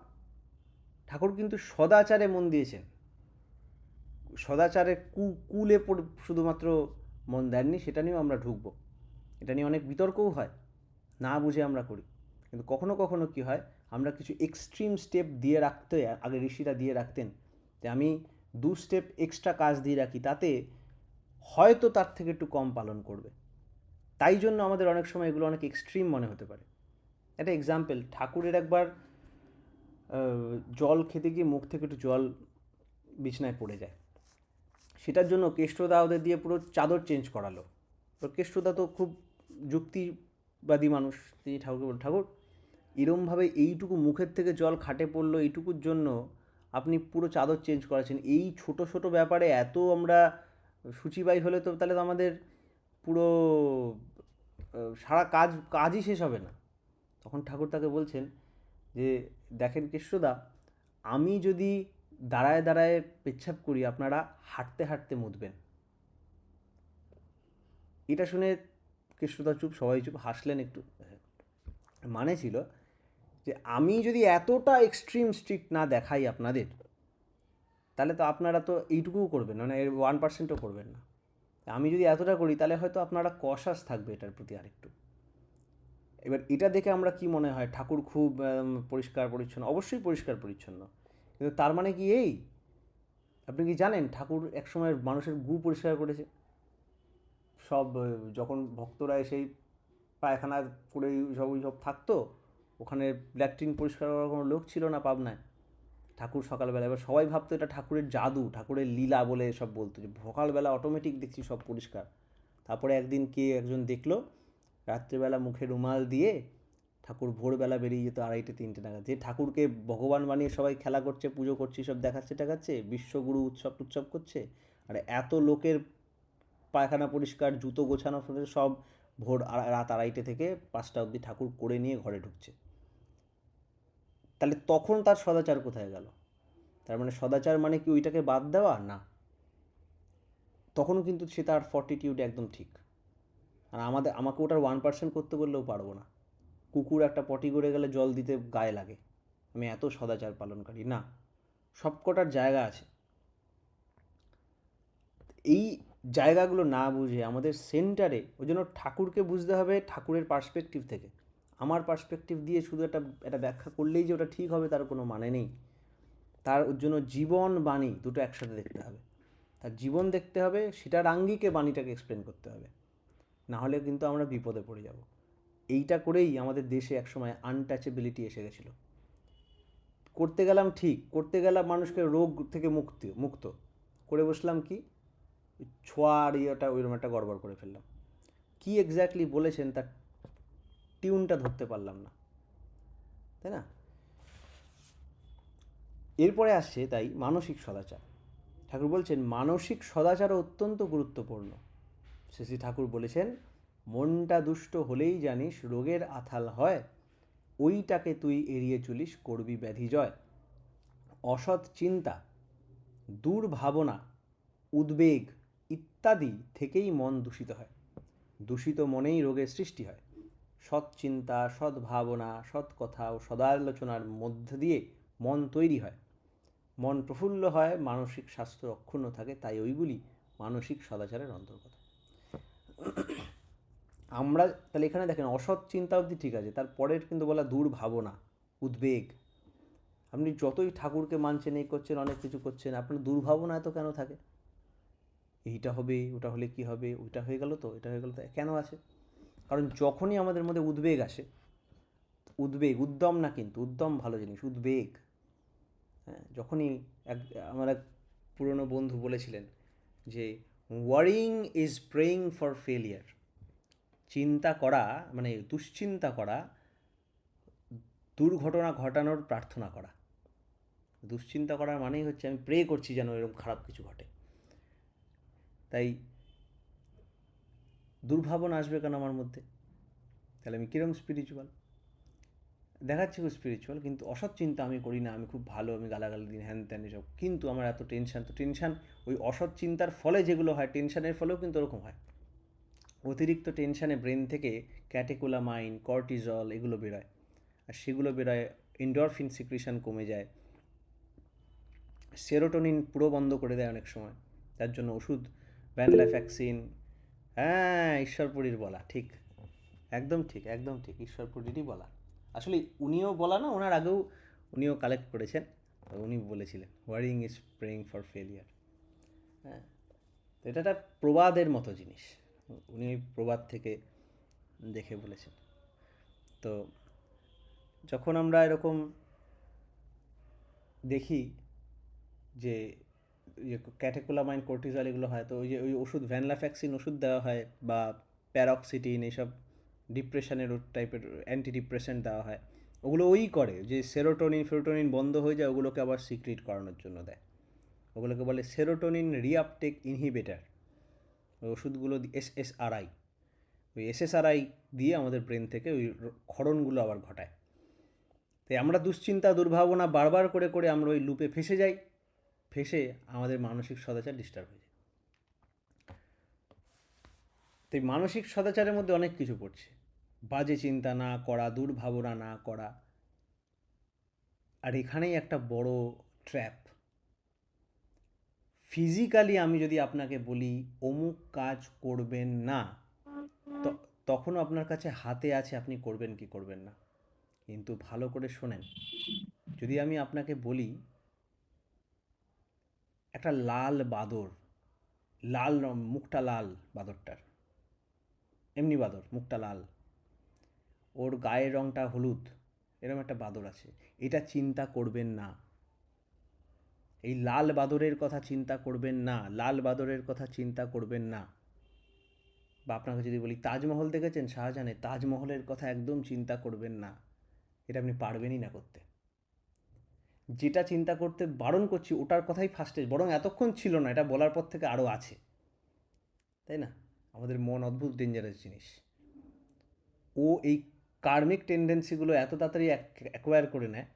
ঠাকুর কিন্তু সদাচারে মন দিয়েছেন, সদাচারে কুলে শুধুমাত্র মন দেননি, সেটা নিয়েও আমরা ঢুকবো। এটা নিয়ে অনেক বিতর্কও হয়, না বুঝে আমরা করি। কিন্তু কখনো কখনো কি হয়, আমরা কিছু এক্সট্রিম স্টেপ দিয়ে রাখতে, আগে ঋষিরা দিয়ে রাখতেন যে আমি 2 স্টেপ এক্সট্রা কাজ দিয়ে রাখি, তাতে হয়তো তার থেকে একটু কম পালন করবে। তাই জন্য আমাদের অনেক সময় এগুলো অনেক এক্সট্রিম মনে হতে পারে। একটা এক্সাম্পল, ঠাকুরের একবার জল খেতে গিয়ে মুখ থেকে একটু জল বিছনায় পড়ে যায়, সেটার জন্য কেষ্টদা ওদের দিয়ে পুরো চাদর চেঞ্জ করালো। তো কেষ্টদা তো খুব যুক্তিবাদী মানুষ, তিনি ঠাকুরকে বলল, ঠাকুর এরমভাবে এইটুকু মুখের থেকে জল খাটে পড়লো, এইটুকুর জন্য আপনি পুরো চাদর চেঞ্জ করাচ্ছেন, এই ছোট ছোট ব্যাপারে এত আমরা সূচিবাই হলে তো তাহলে তো আমাদের পুরো সারা কাজই শেষ হবে না। তখন ঠাকুর তাকে বলছেন যে দেখেন কেষ্টদা, আমি যদি দাঁড়ায় দাঁড়ায় পেচ্ছাপ করি, আপনারা হাঁটতে হাঁটতে মুতবেন। এটা শুনে কেষ্টদা চুপ, সবাই চুপ, হাসলেন একটু। মানে ছিল যে আমি যদি এতটা এক্সট্রিম স্ট্রিক্ট না দেখাই আপনাদের, তাহলে তো আপনারা তো এইটুকুও করবেন না, মানে 1%ও করবেন না। আমি যদি এতটা করি তাহলে হয়তো আপনারা কশাস থাকবে এটার প্রতি আরেকটু। এবার এটা দেখে আমরা কি মনে হয়, ঠাকুর খুব পরিষ্কার পরিচ্ছন্ন, অবশ্যই পরিষ্কার পরিচ্ছন্ন, কিন্তু তার মানে কি এই, আপনি কি জানেন ঠাকুর একসময় মানুষের গু পরিষ্কার করেছে? সব যখন ভক্তরা এসেই পায়খানা করে সব থাকতো, ওখানে ল্যাট্রিন পরিষ্কার করার কোনো লোক ছিল না পাবনায়, ঠাকুর সকালবেলা, এবার সবাই ভাবতো এটা ঠাকুরের জাদু, ঠাকুরের লীলা বলে সব বলতো, যে সকালবেলা অটোমেটিক দেখছি সব পরিষ্কার। তারপরে একদিন কে একজন দেখলো রাত্রিবেলা মুখে রুমাল দিয়ে ঠাকুর ভোরবেলা বেরিয়ে যেত 2:30-3টে নাগাদ, যে ঠাকুরকে ভগবান বানিয়ে সবাই খেলা করছে, পুজো করছে, সব দেখাচ্ছে টাকাচ্ছে, বিশ্বগুরু উৎসব করছে, আর এত লোকের পায়খানা পরিষ্কার, জুতো গোছানো সব ভোর রাত 2:30 থেকে 5টা অবধি ঠাকুর করে নিয়ে ঘরে ঢুকছে। তাহলে তখন তার সদাচার কোথায় গেল? তার মানে সদাচার মানে কি ওইটাকে বাদ দেওয়া? না, তখনও কিন্তু সে তার ফর্টিটিউড একদম ঠিক। আর আমাকে ওটার 1% করতে বললেও পারবো না। কুকুর একটা পটি করে গেলে জল দিতে গায়ে লাগে, আমি এত সদাচার পালনকারী না। সবকটার জায়গা আছে, এই জায়গাগুলো না বুঝে আমাদের সেন্টারে, ওই জন্য ঠাকুরকে বুঝতে হবে ঠাকুরের পার্সপেক্টিভ থেকে। আমার পার্সপেক্টিভ দিয়ে শুধু একটা ব্যাখ্যা করলেই যে ওটা ঠিক হবে তার কোনো মানে নেই। তার জন্য জীবন বাণী দুটো একসাথে দেখতে হবে, তার জীবন দেখতে হবে, সেটার আঙ্গিকে বাণীটাকে এক্সপ্লেন করতে হবে, না হলে কিন্তু আমরা বিপদে পড়ে যাব। এইটা করেই আমাদের দেশে একসময় আনটাচেবিলিটি এসে গেছিলো। করতে গেলাম ঠিক, করতে গেলাম মানুষকে রোগ থেকে মুক্ত করে বসলাম, কি ছোঁয়ার ইয়েটা ওইরকম একটা গড়বড় করে ফেললাম। কি এক্স্যাক্টলি বলেছেন তার টিউনটা ধরতে পারলাম না, তাই না? এরপরে আসছে তাই মানসিক সদাচার। ঠাকুর বলছেন মানসিক সদাচারও অত্যন্ত গুরুত্বপূর্ণ। শ্রী ঠাকুর বলেছেন, মনটা দুষ্ট হলেই জানিস রোগের আথাল হয়, ওইটাকে তুই এড়িয়ে চলিস করবি ব্যাধি জয়। অসৎ চিন্তা, দুর্ভাবনা, উদ্বেগ ইত্যাদি থেকেই মন দূষিত হয়, দূষিত মনেই রোগের সৃষ্টি হয়। সৎ চিন্তা, সৎ ভাবনা, সৎ কথা ও সদালোচনার মধ্য দিয়ে মন তৈরি হয়, মন প্রফুল্ল হয়, মানসিক স্বাস্থ্য অক্ষুণ্ণ থাকে, তাই ওইগুলি মানসিক সদাচারের অন্তর্গত। আমরা তাহলে এখানে দেখেন অসৎ চিন্তা অবধি ঠিক আছে, তারপরের কিন্তু বলা দুর্ভাবনা, উদ্বেগ। আপনি যতই ঠাকুরকে মানছেন, এই করছেন, অনেক কিছু করছেন, আপনার দুর্ভাবনা এত কেন থাকে? এইটা হবে, ওটা হলে কি হবে, ওইটা হয়ে গেল তো, এটা হয়ে গেল তো, কেন আছে? কারণ যখনই আমাদের মধ্যে উদ্বেগ আসে, উদ্বেগ, উদ্যম না, কিন্তু উদ্যম ভালো জিনিস, উদ্বেগ, হ্যাঁ, যখনই আমার এক পুরনো বন্ধু বলেছিলেন যে worrying is praying for failure. চিন্তা করা মানে দুশ্চিন্তা করা, দুর্ঘটনা ঘটানোর প্রার্থনা করা। দুশ্চিন্তা করার মানেই হচ্ছে আমি প্রে করছি যেন এরকম খারাপ কিছু ঘটে। তাই দুর্ভাবনা আসবে কেন আমার মধ্যে? তাহলে আমি কিরম স্পিরিচুয়াল? দেখাচ্ছি খুব স্পিরিচুয়াল, কিন্তু অসৎ চিন্তা আমি করি না, আমি খুব ভালো, আমি গালাগালি দিন হ্যান ত্যান এসব, কিন্তু আমার এত টেনশান। তো টেনশান ওই অসৎ চিন্তার ফলে যেগুলো হয়, টেনশানের ফলেও কিন্তু ওরকম হয়। অতিরিক্ত টেনশানে ব্রেন থেকে ক্যাটেকোলামাইন, কর্টিজল এগুলো বেরোয়, আর সেগুলো বেরোয়, এন্ডরফিন সিক্রিশন কমে যায়, সেরোটোনিন পুরো বন্ধ করে দেয় অনেক সময়। তার জন্য ওষুধ, ভ্যানলাফ্যাক্সিন। হ্যাঁ, ঈশ্বরপুরীর বলা ঠিক, একদম ঠিক, একদম ঠিক, ঈশ্বরপুরীরই বলা। আসলে উনিও বলা না, ওনার আগেও উনিও কালেক্ট করেছেন, তো উনি বলেছিলেন worrying is praying for failure. হ্যাঁ, তো এটা একটা প্রবাদের মতো জিনিস, উনি ওই প্রবাদ থেকে দেখে বলেছেন। তো যখন আমরা এরকম দেখি যে ক্যাটেকোলামাইন, কর্টিজল এগুলো হয়, তো ওই যে ওই ওষুধ ভ্যানলাফ্যাক্সিন ওষুধ দেওয়া হয়, বা প্যারক্সিটিন এইসব ডিপ্রেশনের টাইপের অ্যান্টি ডিপ্রেশেন্ট দেওয়া হয়, ওগুলো ওই করে যে সেরোটোনিন বন্ধ হয়ে যায়, ওগুলোকে আবার সিক্রিট করানোর জন্য দেয়। ওগুলোকে বলে সেরোটোনিন রিআপটেক ইনহিবিটার। ওই ওষুধগুলো এসএসআরআই, ওই এসএসআরআই দিয়ে আমাদের ব্রেন থেকে ওই ক্ষরণগুলো আবার ঘটায়। তাই আমরা দুশ্চিন্তা, দুর্ভাবনা বারবার করে করে আমরা ওই লুপে ফেসে যাই, ফেসে আমাদের মানসিক সদাচার ডিস্টার্ব হয়ে যায়। তাই মানসিক সদাচারের মধ্যে অনেক কিছু পড়ছে, বাজে চিন্তা না করা, দুর্ভাবনা না করা। আর এখানেই একটা বড় ট্র্যাপ। ফিজিক্যালি আমি যদি আপনাকে বলি অমুক কাজ করবেন না, তখনও আপনার কাছে হাতে আছে আপনি করবেন কি করবেন না। কিন্তু ভালো করে শোনেন, যদি আমি আপনাকে বলি একটা লাল বাদর, লাল মুখটা লাল বাদরটার, এমনি বাদর, মুখটা লাল, ওর গায়ের রঙটা হলুদ, এরকম একটা বাদর আছে, এটা চিন্তা করবেন না। এই লাল বাদরের কথা চিন্তা করবেন না, লাল বাদরের কথা চিন্তা করবেন না। বা আপনাকে যদি বলি তাজমহল দেখেছেন, শাহজাহানের তাজমহলের কথা একদম চিন্তা করবেন না, এটা আপনি পারবেনই না করতে। যেটা চিন্তা করতে বারণ করছি ওটার কথাই ফার্স্টে, বরং এতক্ষণ ছিল না, এটা বলার পর থেকে আরও আছে, তাই না? আমাদের মন অদ্ভুত ডেঞ্জারাস জিনিস। ও এই কার্মিক টেন্ডেন্সিগুলো এত তাড়াতাড়ি অ্যাকোয়ার করে নেয়,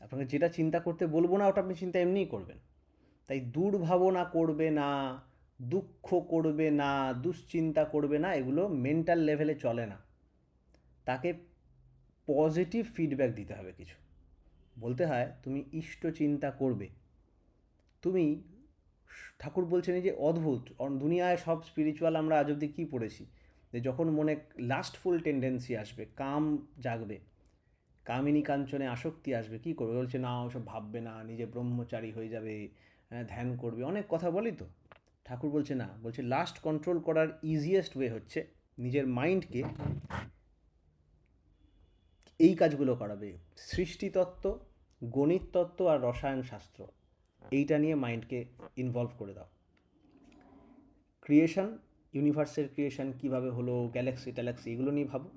আপনাকে যেটা চিন্তা করতে বলবো না ওটা আপনি চিন্তা এমনিই করবেন। তাই দুর্ভাবনা করবে না, দুঃখ করবে না, দুশ্চিন্তা করবে না, এগুলো মেন্টাল লেভেলে চলে না। তাকে পজিটিভ ফিডব্যাক দিতে হবে কিছু, বলতে হয় তুমি ইষ্ট চিন্তা করবে। তুমি, ঠাকুর বলছেন এই যে অদ্ভুত, দুনিয়ায় সব স্পিরিচুয়াল আমরা আজ অব্দি কী পড়েছি, যে যখন মনে লাস্টফুল টেন্ডেন্সি আসবে, কাম জাগবে, কামিনী কাঞ্চনে আসক্তি আসবে, কী করবে? বলছে না ওসব ভাববে না, নিজে ব্রহ্মচারী হয়ে যাবে, ধ্যান করবে, অনেক কথা বলি তো। ঠাকুর বলছে না, বলছে লাস্ট কন্ট্রোল করার ইজিয়েস্ট ওয়ে হচ্ছে নিজের মাইন্ডকে এই কাজগুলো করাবে, সৃষ্টিতত্ত্ব, গণিততত্ত্ব আর রসায়ন শাস্ত্র, এইটা নিয়ে মাইন্ডকে ইনভলভ করে দাও। ক্রিয়েশন, ইউনিভার্সের ক্রিয়েশন কীভাবে হলো, গ্যালাক্সি ট্যালাক্সি এগুলো নিয়ে ভাবো।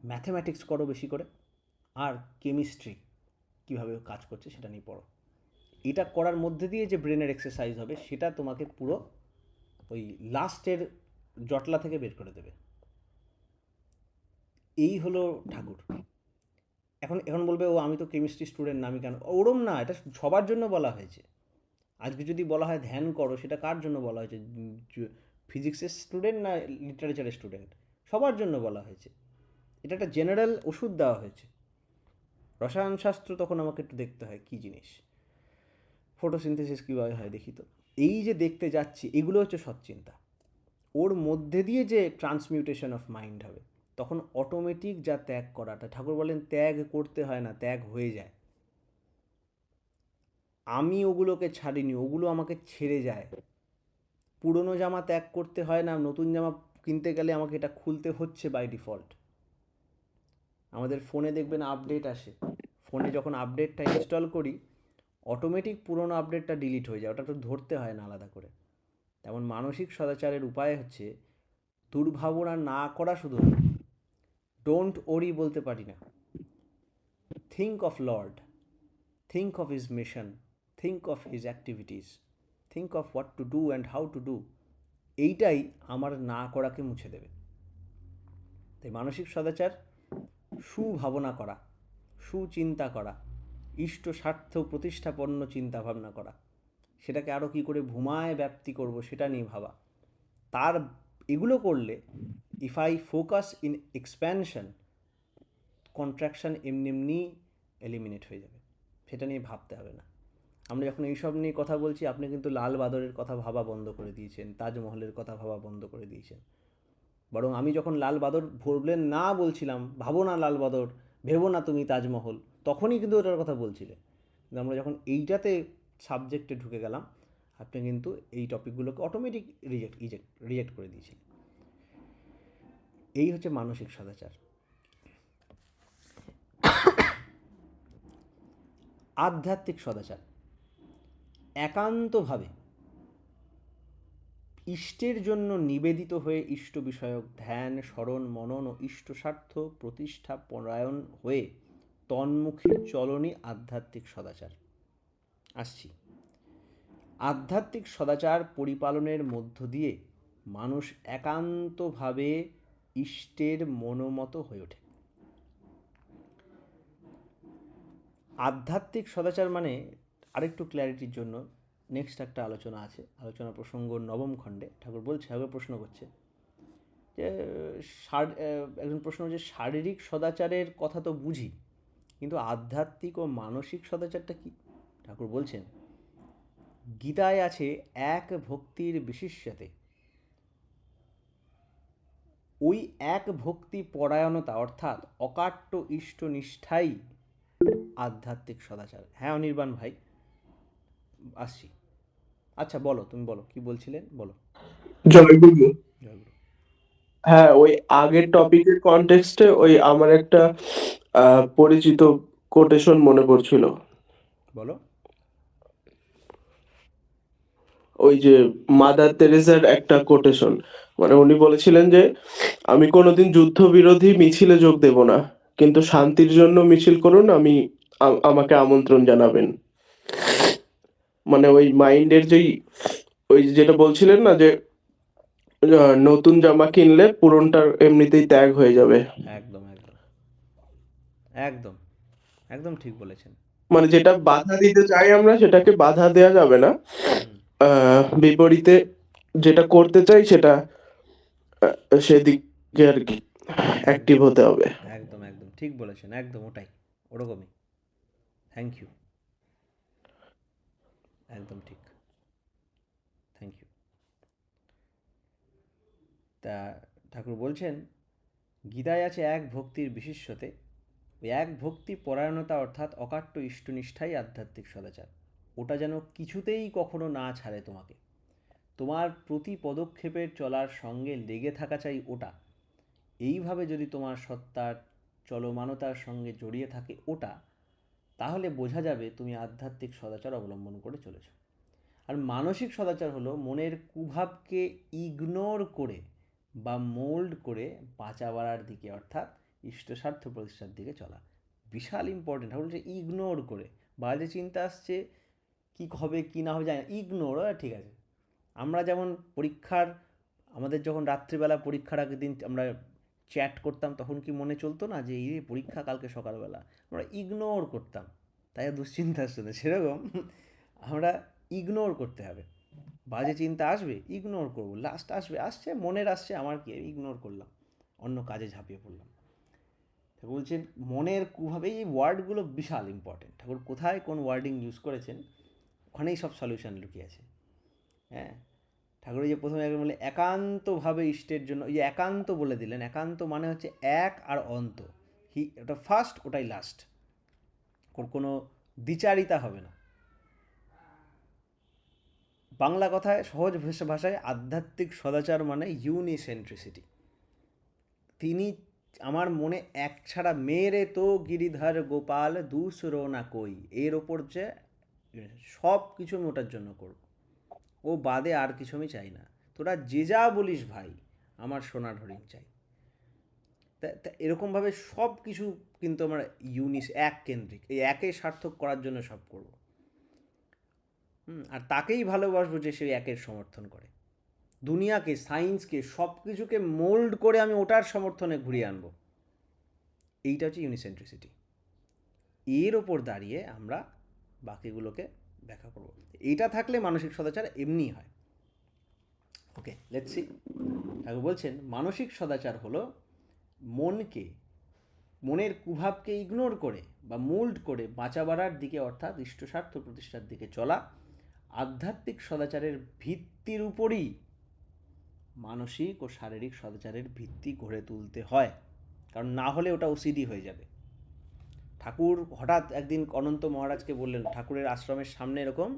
ম্যাথমেটিক্স করো বেশি করে, আর কেমিস্ট্রি কীভাবে কাজ করছে সেটা নিয়ে পড়ো। এটা করার মধ্যে দিয়ে যে ব্রেনের এক্সারসাইজ হবে, সেটা তোমাকে পুরো ওই লাস্টের জটলা থেকে বের করে দেবে। এই হলো ঠাকুর। এখন বলবে ও আমি তো কেমিস্ট্রি স্টুডেন্ট না, আমি কেন? ওরম না, এটা সবার জন্য বলা হয়েছে। আজকে যদি বলা হয় ধ্যান করো, সেটা কার জন্য বলা হয়েছে? ফিজিক্সের স্টুডেন্ট না লিটারেচারের স্টুডেন্ট? সবার জন্য বলা হয়েছে। এটা একটা জেনারেল ওষুধ দেওয়া হয়েছে। রসায়নশাস্ত্র তখন আমাকে একটু দেখতে হয় কী জিনিস, ফটোসিনথেসিস কীভাবে হয় দেখি তো। এই যে দেখতে যাচ্ছি, এগুলো হচ্ছে সৎচিন্তা। ওর মধ্যে দিয়ে যে ট্রান্সমিউটেশন অফ মাইন্ড হবে, তখন অটোমেটিক যা ত্যাগ করাটা, ঠাকুর বলেন ত্যাগ করতে হয় না, ত্যাগ হয়ে যায়। আমি ওগুলোকে ছাড়িনি, ওগুলো আমাকে ছেড়ে যায়। পুরনো জামা ত্যাগ করতে হয় না, নতুন জামা কিনতে গেলে আমাকে এটা খুলতে হচ্ছে বাই ডিফল্ট। আমাদের ফোনে দেখবেন আপডেট আসে, ফোনে যখন আপডেটটা ইনস্টল করি, অটোমেটিক পুরনো আপডেটটা ডিলিট হয়ে যায়, ওটা তো ধরতে হয় না আলাদা করে। তেমন মানসিক সদাচারের উপায় হচ্ছে দুর্ভাবনা না করা। শুধু ডোন্ট ওরি বলতে পারি না, think of Lord, think of his mission, think of his activities, think of what to do and how to do. এইটাই আমার না করাকে মুছে দেবে। তাই মানসিক সদাচার সুভাবনা করা, সুচিন্তা করা, ইষ্ট স্বার্থ প্রতিষ্ঠাপন্ন চিন্তা ভাবনা করা, সেটাকে আরও কী করে ভূমায় ব্যাপ্তি করব সেটা নিয়ে ভাবা। তার এগুলো করলে if I focus in expansion, contraction এমনি এমনি এলিমিনেট হয়ে যাবে, সেটা নিয়ে ভাবতে হবে না। আমরা যখন এইসব নিয়ে কথা বলছি, আপনি কিন্তু লাল বাদরের কথা ভাবা বন্ধ করে দিয়েছেন, তাজমহলের কথা ভাবা বন্ধ করে দিয়েছেন। বরং আমি যখন লাল বাদর ভরলেন না বলছিলাম, ভাবো না লাল বাদর, ভেবো না তুমি তাজমহল, তখনই কিন্তু ওটার কথা বলছিলে। কিন্তু আমরা যখন এইটাতে সাবজেক্টে ঢুকে গেলাম, আপনি কিন্তু এই টপিকগুলোকে অটোমেটিক রিজেক্ট করে দিয়েছিলেন। এই হচ্ছে মানসিক সদাচার। আধ্যাত্মিক সদাচার একান্তভাবে ইষ্টের জন্য নিবেদিত হয়ে ইষ্ট বিষয়ক ধ্যান, স্মরণ, মনন ও ইষ্ট স্বার্থ প্রতিষ্ঠা পরায়ণ হয়ে তন্মুখী চলনই আধ্যাত্মিক সদাচার। আসছি, আধ্যাত্মিক সদাচার পরিপালনের মধ্য দিয়ে মানুষ একান্তভাবে ইষ্টের মনোমত হয়ে ওঠে। আধ্যাত্মিক সদাচার মানে, আরেকটু ক্ল্যারিটির জন্য নেক্সট একটা আলোচনা আছে, আলোচনা প্রসঙ্গ 9ম খণ্ডে ঠাকুর বলছে, আগে প্রশ্ন করছে যে একজন প্রশ্ন হচ্ছে শারীরিক সদাচারের কথা তো বুঝি, কিন্তু আধ্যাত্মিক ও মানসিক সদাচারটা কি? ঠাকুর বলছেন, গীতায় আছে এক ভক্তির বিশিষ্যতে, ওই এক ভক্তি পরায়ণতা অর্থাৎ অকাট্য ইষ্ট নিষ্ঠাই আধ্যাত্মিক সদাচার। হ্যাঁ অনির্বাণ ভাই, আসছি। আচ্ছা বলো, তুমি বলো কি বলছিলেন, বলো। জয়গুরু। জয়গুরু। হ্যাঁ, ওই আগের টপিকের কনটেক্সটে ওই আমার একটা পরিচিত কোটেশন মনে পড়ছিল। বলো। ওই যে মাদার তেরেসার একটা কোটেশন, মানে উনি বলেছিলেন যে আমি কোনোদিন যুদ্ধবিরোধী মিছিলে যোগ দেব না, কিন্তু শান্তির জন্য মিছিল করুন, আমাকে আমন্ত্রণ জানাবেন। মানে ওই মাইন্ডের যেই ওই যেটা বলছিলেন না যে নতুন জামা কিনলে পুরনটার এমনিতেই ত্যাগ হয়ে যাবে। একদম একদম একদম একদম ঠিক বলেছেন। মানে যেটা বাধা দিতে চাই আমরা সেটাকে বাধা দেয়া যাবে না, বিপরীতে যেটা করতে চাই সেটা সেদিকে আর কি অ্যাক্টিভ হতে হবে। একদম একদম ঠিক বলেছেন, একদম ওটাই, ওরকমই। থ্যাংক ইউ, একদম ঠিক, থ্যাংক ইউ। তা ঠাকুর বলছেন, গীতায় আছে এক ভক্তির বিশিষ্যতে, ওই এক ভক্তি পরায়ণতা অর্থাৎ অকাট্য ইষ্টনিষ্ঠাই আধ্যাত্মিক সদাচার। ওটা যেন কিছুতেই কখনো না ছাড়ে তোমাকে, তোমার প্রতি পদক্ষেপের চলার সঙ্গে লেগে থাকা চাই ওটা। এইভাবে যদি তোমার সত্তার চলমানতার সঙ্গে জড়িয়ে থাকে ওটা, তাহলে বোঝা যাবে তুমি আধ্যাত্মিক সদাচার অবলম্বন করে চলেছ। আর মানসিক সদাচার হলো মনের কুভাবকে ইগনোর করে বা মোল্ড করে বাঁচা বাড়ার দিকে, অর্থাৎ ইষ্টস্বার্থ প্রতিষ্ঠার দিকে চলা। বিশাল ইম্পর্টেন্ট। বলছে ইগনোর করে, বাজে চিন্তা আসছে, কী হবে কী না হবে জানি না, ইগনোর, ঠিক আছে। আমরা যেমন পরীক্ষার, আমাদের যখন রাত্রিবেলা পরীক্ষার আগের দিন আমরা চ্যাট করতাম, তখন কি মনে চলতো না যে এই পরীক্ষা কালকে সকালবেলা, আমরা ইগনোর করতাম, তাই দুশ্চিন্তা আসছে না। সেরকম আমরা ইগনোর করতে হবে। বাজে চিন্তা আসবে, ইগনোর করবো, লাস্ট আসছে মনের আসছে, আমার কি, ইগনোর করলাম, অন্য কাজে ঝাঁপিয়ে পড়লাম। ঠাকুর বলছেন মনের কুভাবে, এই ওয়ার্ডগুলো বিশাল ইম্পর্টেন্ট। ঠাকুর কোথায় কোন ওয়ার্ডিং ইউজ করেছেন, ওখানেই সব সলিউশন লুকিয়ে আছে। হ্যাঁ, ঠাকুর যে প্রথমে একবার বলে একান্তভাবে ইষ্টের জন্য, এই যে একান্ত বলে দিলেন, একান্ত মানে হচ্ছে এক আর অন্ত, ওটা ফার্স্ট, ওটাই লাস্ট, কোনো দ্বিচারিতা হবে না। বাংলা কথায় সহজ ভাষায় আধ্যাত্মিক সদাচার মানে ইউনিসেন্ট্রিসিটি। তিনি আমার মনে এক ছাড়া, মেরে তো গিরিধর গোপাল দুসরো না কই, এর ওপর যে সব কিছু আমি ওটার জন্য করব, ও বাদে আর কিছু আমি চাই না, তোরা যে যা বলিস ভাই, আমার সোনার হরিণ চাই। তা এরকমভাবে সব কিছু কিন্তু আমরা এক কেন্দ্রিক, এই একে সার্থক করার জন্য সব করব। আর তাকেই ভালোবাসবো যে সেই একের সমর্থন করে। দুনিয়াকে, সায়েন্সকে, সব কিছুকে মোল্ড করে আমি ওটার সমর্থনে ঘুরিয়ে আনবো। এইটা হচ্ছে ইউনিসেন্ট্রিসিটি। এর ওপর দাঁড়িয়ে আমরা বাকিগুলোকে ব্যাখ্যা করব। এইটা থাকলে মানসিক সদাচার এমনি হয়। ওকে, লেটস সি। ঠাকুর বলছেন মানসিক সদাচার হলো মনের কুভাবকে ইগনোর করে বা মোল্ড করে বাঁচা বাড়ার দিকে, অর্থাৎ ইষ্টস্বার্থ প্রতিষ্ঠার দিকে চলা। আধ্যাত্মিক সদাচারের ভিত্তির উপরই মানসিক ও শারীরিক সদাচারের ভিত্তি গড়ে তুলতে হয়, কারণ না হলে ওটা ওসিডি হয়ে যাবে। ঠাকুর হঠাৎ একদিন অনন্ত মহারাজকে বললেন, ঠাকুরের আশ্রমের সামনে এরকম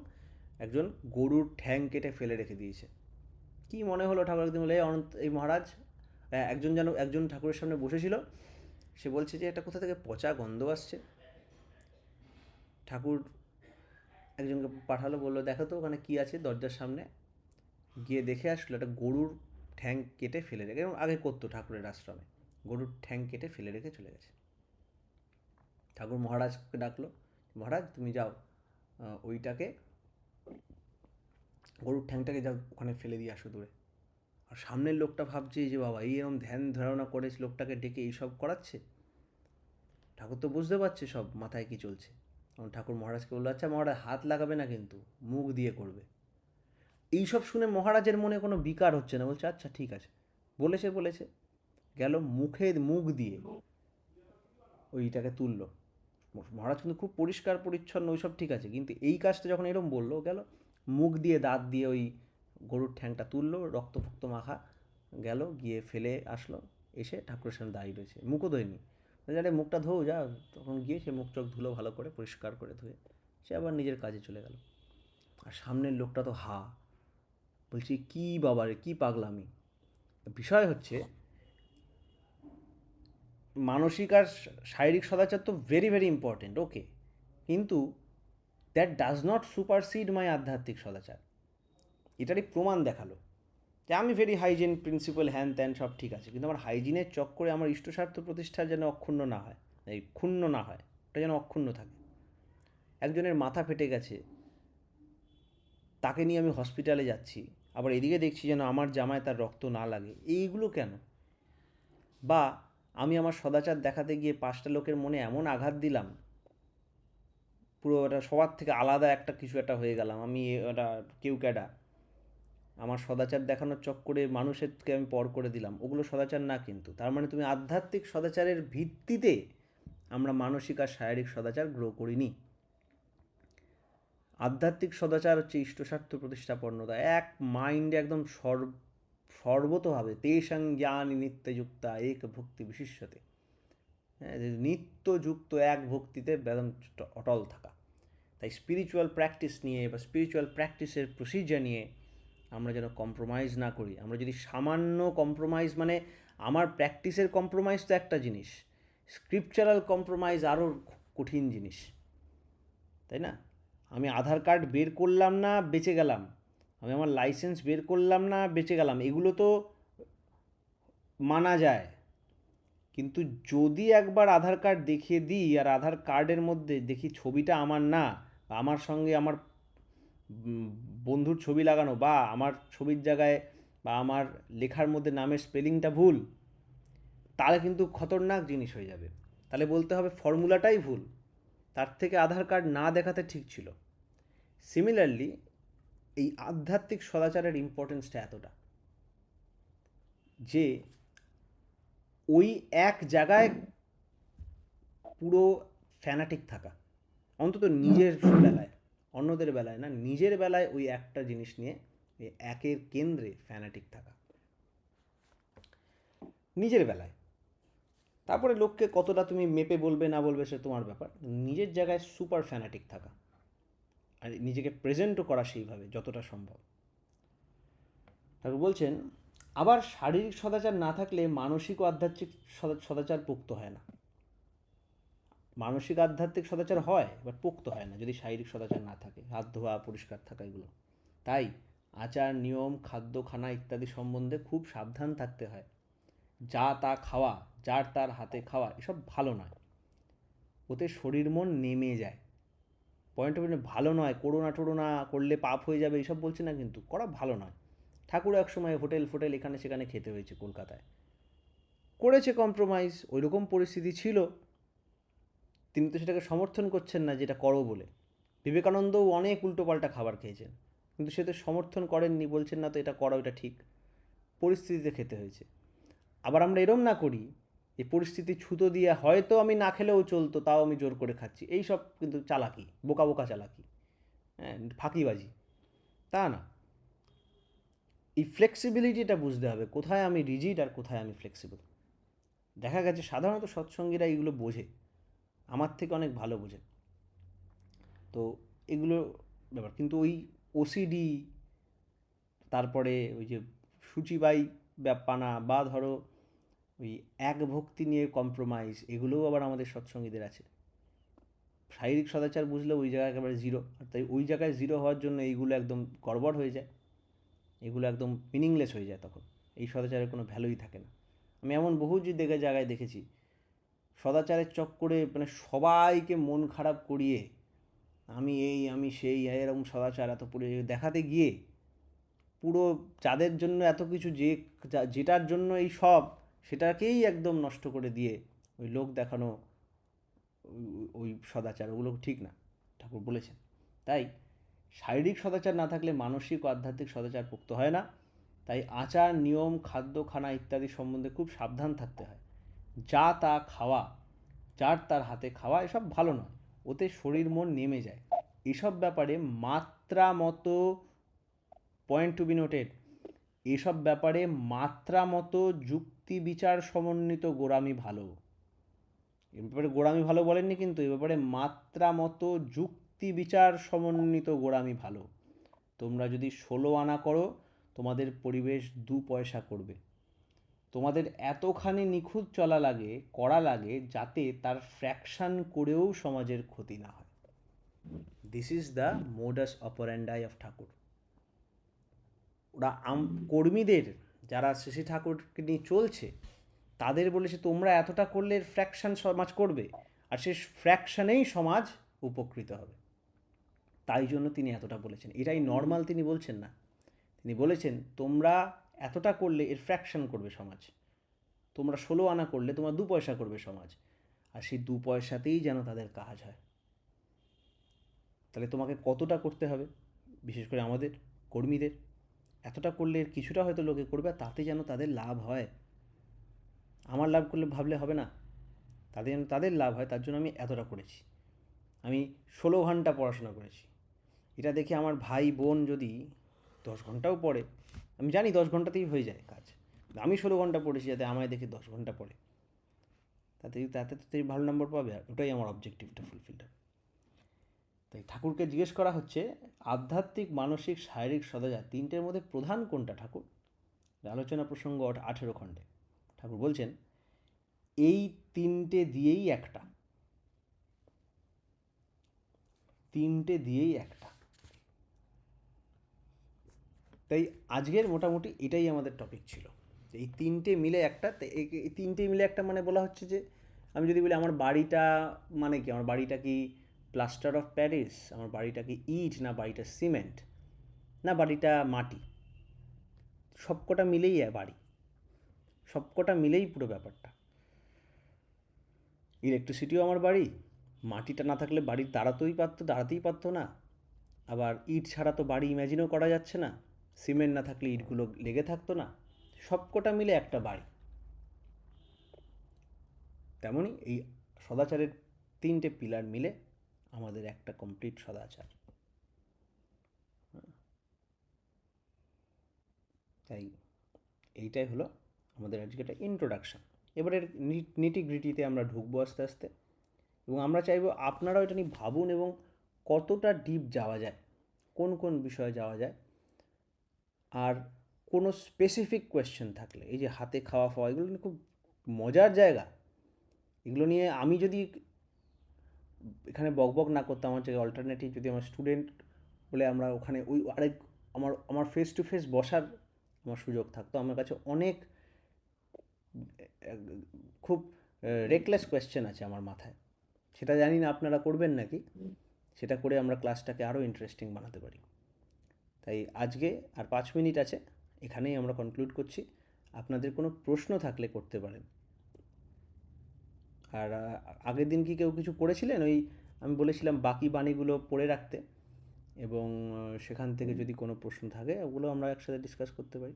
একজন গরুর ঠ্যাং কেটে ফেলে রেখে দিয়েছে। কি মনে হলো ঠাকুর একদিন বলে, এই মহারাজ, একজন ঠাকুরের সামনে বসেছিল, সে বলছে যে এটা কোথা থেকে পচা গন্ধ আসছে। ঠাকুর একজনকে পাঠালো, বললো দেখো তো ওখানে কী আছে দরজার সামনে। গিয়ে দেখে আসলো একটা গরুর ঠ্যাং কেটে ফেলে রেখে, এবং আগে করতো ঠাকুরের আশ্রমে, গরুর ঠ্যাং কেটে ফেলে রেখে চলে গেছে। ঠাকুর মহারাজকে ডাকলো, মহারাজ তুমি যাও ওইটাকে, গরুর ঠ্যাংটাকে যাও ওখানে ফেলে দিয়ে আসো দূরে। আর সামনের লোকটা ভাবছে যে বাবা এই এরকম ধ্যান ধারণা করে লোকটাকে ডেকে এইসব করাচ্ছে। ঠাকুর তো বুঝতে পারছে সব মাথায় কি চলছে। তখন ঠাকুর মহারাজকে বললো, আচ্ছা মহারাজ হাত লাগাবে না কিন্তু, মুখ দিয়ে করবে। এইসব শুনে মহারাজের মনে কোনো বিকার হচ্ছে না, বলছে আচ্ছা ঠিক আছে, বলেছে গেল মুখ দিয়ে ওইটাকে তুললো। মহারাজ কিন্তু খুব পরিষ্কার পরিচ্ছন্ন, ওইসব ঠিক আছে, কিন্তু এই কাজটা যখন এরকম বললো, গেল মুখ দিয়ে দাঁত দিয়ে ওই গরুর ঠ্যাংটা তুললো, রক্ত ফক্ত মাখা, গেল গিয়ে ফেলে আসলো, এসে ঠাকুরের সামনে দাঁড়িয়ে রয়েছে, মুখও ধোয়নি। আরে মুখটা ধোও যা। তখন গিয়ে সে মুখ চোখ ধুলো ভালো করে, পরিষ্কার করে ধুয়ে সে আবার নিজের কাজে চলে গেল। আর সামনের লোকটা তো বলছি কী বাবা রে, কী পাগলামি। বিষয় হচ্ছে মানসিক আর শারীরিক সদাচার তো ভেরি ভেরি ইম্পর্টেন্ট, ওকে, কিন্তু দ্যাট ডাজ নট সুপারসিড মাই আধ্যাত্মিক সদাচার। এটারই প্রমাণ দেখালো যে আমি ভেরি হাইজিন প্রিন্সিপাল হ্যান ত্যান সব ঠিক আছে, কিন্তু আমার হাইজিনের চক্করে আমার ইষ্টস্বার্থ প্রতিষ্ঠা যেন ক্ষুণ্ণ না হয়, ওটা যেন অক্ষুণ্ণ থাকে। একজনের মাথা ফেটে গেছে, তাকে নিয়ে আমি হসপিটালে যাচ্ছি, আবার এদিকে দেখছি যেন আমার জামায় তার রক্ত না লাগে, এইগুলো কেন? বা আমি আমার সদাচার দেখাতে গিয়ে 5টা লোকের মনে এমন আঘাত দিলাম, পুরো ওটা সবার থেকে আলাদা একটা কিছু একটা হয়ে গেলাম, আমি ওটা কেউ ক্যাডা, আমার সদাচার দেখানোর চক্করে মানুষেরকে আমি পর করে দিলাম, ওগুলো সদাচার না। কিন্তু তার মানে তুমি আধ্যাত্মিক সদাচারের ভিত্তিতে আমরা মানসিক আর শারীরিক সদাচার গ্রো করিনি। আধ্যাত্মিক সদাচার হচ্ছে ইষ্টস্বার্থ প্রতিষ্ঠাপন্নতা, এক মাইন্ডে একদম সর্বতভাবে তেষাং জ্ঞানী নিত্যযুক্তা এক ভক্তি বিশিষ্যতে, হ্যাঁ, নিত্যযুক্ত এক ভক্তিতে একদম অটল থাকা। তাই স্পিরিচুয়াল প্র্যাকটিস নিয়ে বা স্পিরিচুয়াল প্র্যাকটিসের প্রসিজার নিয়ে আমরা যেন কম্প্রোমাইজ না করি। আমরা যদি সামান্য কম্প্রোমাইজ, মানে আমার প্র্যাকটিসের কম্প্রোমাইজ তো একটা জিনিস, স্ক্রিপচারাল কম্প্রোমাইজ আরও কঠিন জিনিস, তাই না? আমি আধার কার্ড বের করলাম না, বেঁচে গেলাম, আমি আমার লাইসেন্স বের করলাম না, বেঁচে গেলাম, এগুলো তো মানা যায়। কিন্তু যদি একবার আধার কার্ড দেখিয়ে দিই আর আধার কার্ডের মধ্যে দেখি ছবিটা আমার না, আমার সঙ্গে আমার বন্ধুর ছবি লাগানো, বা আমার ছবির জায়গায় বা আমার লেখার মধ্যে নামের স্পেলিংটা ভুল, তাহলে কিন্তু খতরনাক জিনিস হয়ে যাবে। তাহলে বলতে হবে ফর্মুলাটাই ভুল, তার থেকে আধার কার্ড না দেখাতে ঠিক ছিল। সিমিলারলি এই আধ্যাত্মিক সদাচারের ইম্পর্টেন্সটা এতটা যে ওই এক জায়গায় পুরো ফ্যানাটিক থাকা, অন্তত নিজের বেলায়, অন্যদের বেলায় না, নিজের বেলায় ওই একটা জিনিস নিয়ে একের কেন্দ্রে ফ্যানাটিক থাকা, নিজের বেলায়। তারপরে লোককে কতটা তুমি মেপে বলবে না বলবে সে তোমার ব্যাপার, নিজের জায়গায় সুপার ফ্যানাটিক থাকা আর নিজেকে প্রেজেন্টও করা সেইভাবে যতটা সম্ভব। ঠাকুর বলছেন আবার শারীরিক সদাচার না থাকলে মানসিক ও আধ্যাত্মিক সদাচার পোক্ত হয় না। মানসিক আধ্যাত্মিক সদাচার হয় বাট পোক্ত হয় না যদি শারীরিক সদাচার না থাকে, হাত ধোয়া, পরিষ্কার থাকা, এগুলো। তাই আচার, নিয়ম, খাদ্য, খানা ইত্যাদি সম্বন্ধে খুব সাবধান থাকতে হয়। যা তা খাওয়া, যার তার হাতে খাওয়া, এসব ভালো নয়, ওতে শরীর মন নেমে যায়। পয়েন্ট অফ ভালো নয়, করোনা করলে পাপ হয়ে যাবে এইসব বলছে না, কিন্তু করা ভালো নয়। ঠাকুর একসময় হোটেল এখানে সেখানে খেতে হয়েছে কলকাতায়, করেছে কম্প্রোমাইজ, ওই রকম পরিস্থিতি ছিল, তিনি তো সেটাকে সমর্থন করছেন না যেটা করো বলে। বিবেকানন্দও অনেক উল্টোপাল্টা খাবার খেয়েছেন, কিন্তু সে তো সমর্থন করেননি, বলছেন না তো এটা করো, এটা ঠিক, পরিস্থিতিতে খেতে হয়েছে। আবার আমরা এরম না করি এই পরিস্থিতি ছুতো দিয়ে হয়তো আমি না খেলেও চলতো, তাও আমি জোর করে খাচ্ছি, এই সব কিন্তু চালাকি, বোকা বোকা চালাকি, হ্যাঁ, ফাঁকিবাজি, তা না। এই ফ্লেক্সিবিলিটিটা বুঝতে হবে, কোথায় আমি রিজিড আর কোথায় আমি ফ্লেক্সিবল। দেখা গেছে সাধারণত সৎসঙ্গীরা এইগুলো বোঝে, আমার থেকে অনেক ভালো বোঝে। তো এগুলো ব্যাপার, কিন্তু ওই ওসিডি, তারপরে ওই যে সূচিবাই ব্যাপানা, বা ধরো ওই এক ভক্তি নিয়ে কম্প্রোমাইজ, এগুলোও আবার আমাদের সৎসঙ্গীদের আছে। শারীরিক সদাচার বুঝলে ওই জায়গায় একেবারে জিরো, আর তাই ওই জায়গায় জিরো হওয়ার জন্য এইগুলো একদম গড়বড় হয়ে যায়, এগুলো একদম মিনিংলেস হয়ে যায়, তখন এই সদাচারের কোনো ভ্যালুই থাকে না। আমি এমন বহু যে জায়গায় দেখেছি সদাচারের চক্করে মানে সবাইকে মন খারাপ করিয়ে আমি এই আমি সেই এরকম সদাচার এত পড়ে দেখাতে গিয়ে পুরো যাদের জন্য এত কিছু, যেটার জন্য এই সব, সেটাকেই একদম নষ্ট করে দিয়ে ওই লোক দেখানো, ওই সদাচার, ওগুলো ঠিক না, ঠাকুর বলেছেন। তাই শারীরিক সদাচার না থাকলে মানসিক ও আধ্যাত্মিক সদাচার পোক্ত হয় না। তাই আচার, নিয়ম, খাদ্য, খানা ইত্যাদি সম্বন্ধে খুব সাবধান থাকতে হয়। যা তা খাওয়া, যার তার হাতে খাওয়া, এসব ভালো নয়, ওতে শরীর মন নেমে যায়। এসব ব্যাপারে মাত্রা মতো, পয়েন্ট টু বি নোটেড, এসব ব্যাপারে মাত্রা মতো যুক্তি বিচার সমন্বিত গোঁড়ামি ভালো। এ ব্যাপারে গোঁড়ামি ভালো বলেননি, কিন্তু এ ব্যাপারে মাত্রা মতো যুক্তি বিচার সমন্বিত গোঁড়ামি ভালো। তোমরা যদি 16 আনা করো, তোমাদের পরিবেশ 2 পয়সা করবে। তোমাদের এতখানি নিখুঁত করা লাগে যাতে তার ফ্র্যাকশন করেও সমাজের ক্ষতি না হয়। This is the modus operandi of Thakur. ওরা কর্মীদের, যারা শ্রী ঠাকুরকে নিয়ে চলছে, তাদের বলেছে তোমরা এতটা করলে ফ্র্যাকশন সমাজ করবে, আর সে ফ্র্যাকশনেই সমাজ উপকৃত হবে। তাই জন্য তিনি এতটা বলেছেন, এটাই নর্মাল তিনি বলছেন না। তিনি বলেছেন তোমরা এতটা করলে এর ফ্র্যাকশন করবে সমাজ, তোমরা 16 আনা করলে তোমরা 2 পয়সা করবে সমাজ, আর সেই 2 পয়সাতেই যেন তাদের কাজ হয়। তাহলে তোমাকে কতটা করতে হবে, বিশেষ করে আমাদের কর্মীদের, এতটা করলে এর কিছুটা হয়তো লোকে করবে, আর তাতে যেন তাদের লাভ হয়। আমার লাভ করলে ভাবলে হবে না, তাদের যেন তাদের লাভ হয়, তার জন্য আমি এতটা করেছি। আমি 16 ঘন্টা পড়াশোনা করেছি, এটা দেখে আমার ভাই বোন যদি 10 ঘন্টাও পড়ে, আমি জানি 10 ঘন্টাতেই হয়ে যায় কাজ, আমি 16 ঘন্টা পড়েছি যাতে আমায় দেখে 10 ঘন্টা পড়ে, তাতে তো তুই ভালো নম্বর পাবে, আর ওটাই আমার অবজেক্টিভটা ফুলফিল হবে। তাই ঠাকুরকে জিজ্ঞেস করা হচ্ছে আধ্যাত্মিক, মানসিক, শারীরিক সদাচার তিনটের মধ্যে প্রধান কোনটা ঠাকুর? আলোচনা প্রসঙ্গ 18 খণ্ডে ঠাকুর বলছেন এই তিনটে দিয়েই একটা, তাই আজকের মোটামুটি এটাই আমাদের টপিক ছিল, এই তিনটে মিলে একটা। এই তিনটে মিলে একটা মানে বলা হচ্ছে যে, আমি যদি বলি আমার বাড়িটা মানে কি, আমার বাড়িটা কি প্লাস্টার অফ প্যারিস, আমার বাড়িটা কি ইট, না বাড়িটা সিমেন্ট, না বাড়িটা মাটি, সবকটা মিলেই বাড়ি, সবকটা মিলেই পুরো ব্যাপারটা। ইলেকট্রিসিটিও আমার বাড়ি, মাটিটা না থাকলে বাড়ি দাঁড়াতেই পারতো না, আবার ইট ছাড়া তো বাড়ি ইম্যাজিনও করা যাচ্ছে না, সিমেন্ট না থাকলে ইটগুলো লেগে থাকতো না, সবকটা মিলে একটা বাড়ি। তেমনই এই সদাচারের তিনটে পিলার মিলে আমাদের একটা কমপ্লিট সদাচার। তাই এইটাই হলো আমাদের আজকে একটা ইন্ট্রোডাকশান। এবারের নিটিগ্রিটিতে আমরা ঢুকবো আস্তে আস্তে, এবং আমরা চাইবো আপনারাও এটা নিয়ে ভাবুন এবং কতটা ডিপ যাওয়া যায়, কোন কোন বিষয়ে যাওয়া যায়। আর কোনো স্পেসিফিক কোয়েশ্চেন থাকলে, এই যে হাতে খাওয়া ফাওয়া, এগুলো নিয়ে খুব মজার জায়গা। এগুলো নিয়ে আমি যদি এখানে বকবক না করতাম, আমার যে অল্টারনেটিভ যদি আমার স্টুডেন্ট বলে আমরা ওখানে ওই আরেক আমার ফেস টু ফেস বসার আমার সুযোগ থাকতো, আমার কাছে অনেক খুব রেকলেস কোয়েশ্চেন আছে আমার মাথায়, সেটা জানি না আপনারা করবেন নাকি, সেটা করে আমরা ক্লাসটাকে আরও ইন্টারেস্টিং বানাতে পারি। তাই আজকে আর 5 মিনিট আছে, এখানেই আমরা কনক্লুড করছি। আপনাদের কোনো প্রশ্ন থাকলে করতে পারেন। আর আগের দিন কি কেউ কিছু পড়েছিলেন? ওই আমি বলেছিলাম বাকি বাণীগুলো পড়ে রাখতে, এবং সেখান থেকে যদি কোনো প্রশ্ন থাকে ওগুলো আমরা একসাথে ডিসকাস করতে পারি।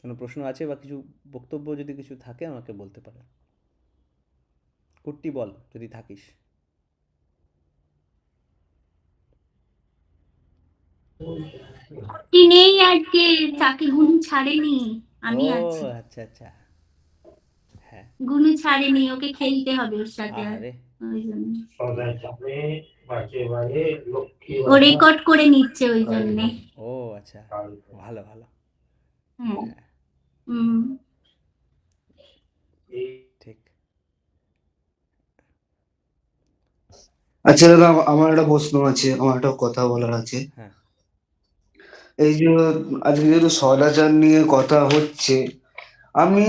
কোনো প্রশ্ন আছে বা কিছু বক্তব্য যদি কিছু থাকে আমাকে বলতে পারে। কুট্টি বল যদি থাকিস। কি নেই আজকে, তাকে গুনু ছাড়েনি, আমি ও আছি। আচ্ছা আচ্ছা, হ্যাঁ। গুনু ছাড়েনি, ওকে খেলতে হবে ওর সাথে, আর আরে ওই জন্য সদাচারে একেবারে লক্ষ্মী ও রেকর্ড করে নিচ্ছে ওই জন্যে। ও আচ্ছা, ভালো ভালো, হ্যাঁ। হ্যাঁ হুম। ঠিক। আচ্ছা দাদা, আমার একটা প্রশ্ন আছে, আমার একটা কথা বলার আছে। হ্যাঁ এই যে আজকে যেহেতু সদাচার নিয়ে কথা হচ্ছে, আমি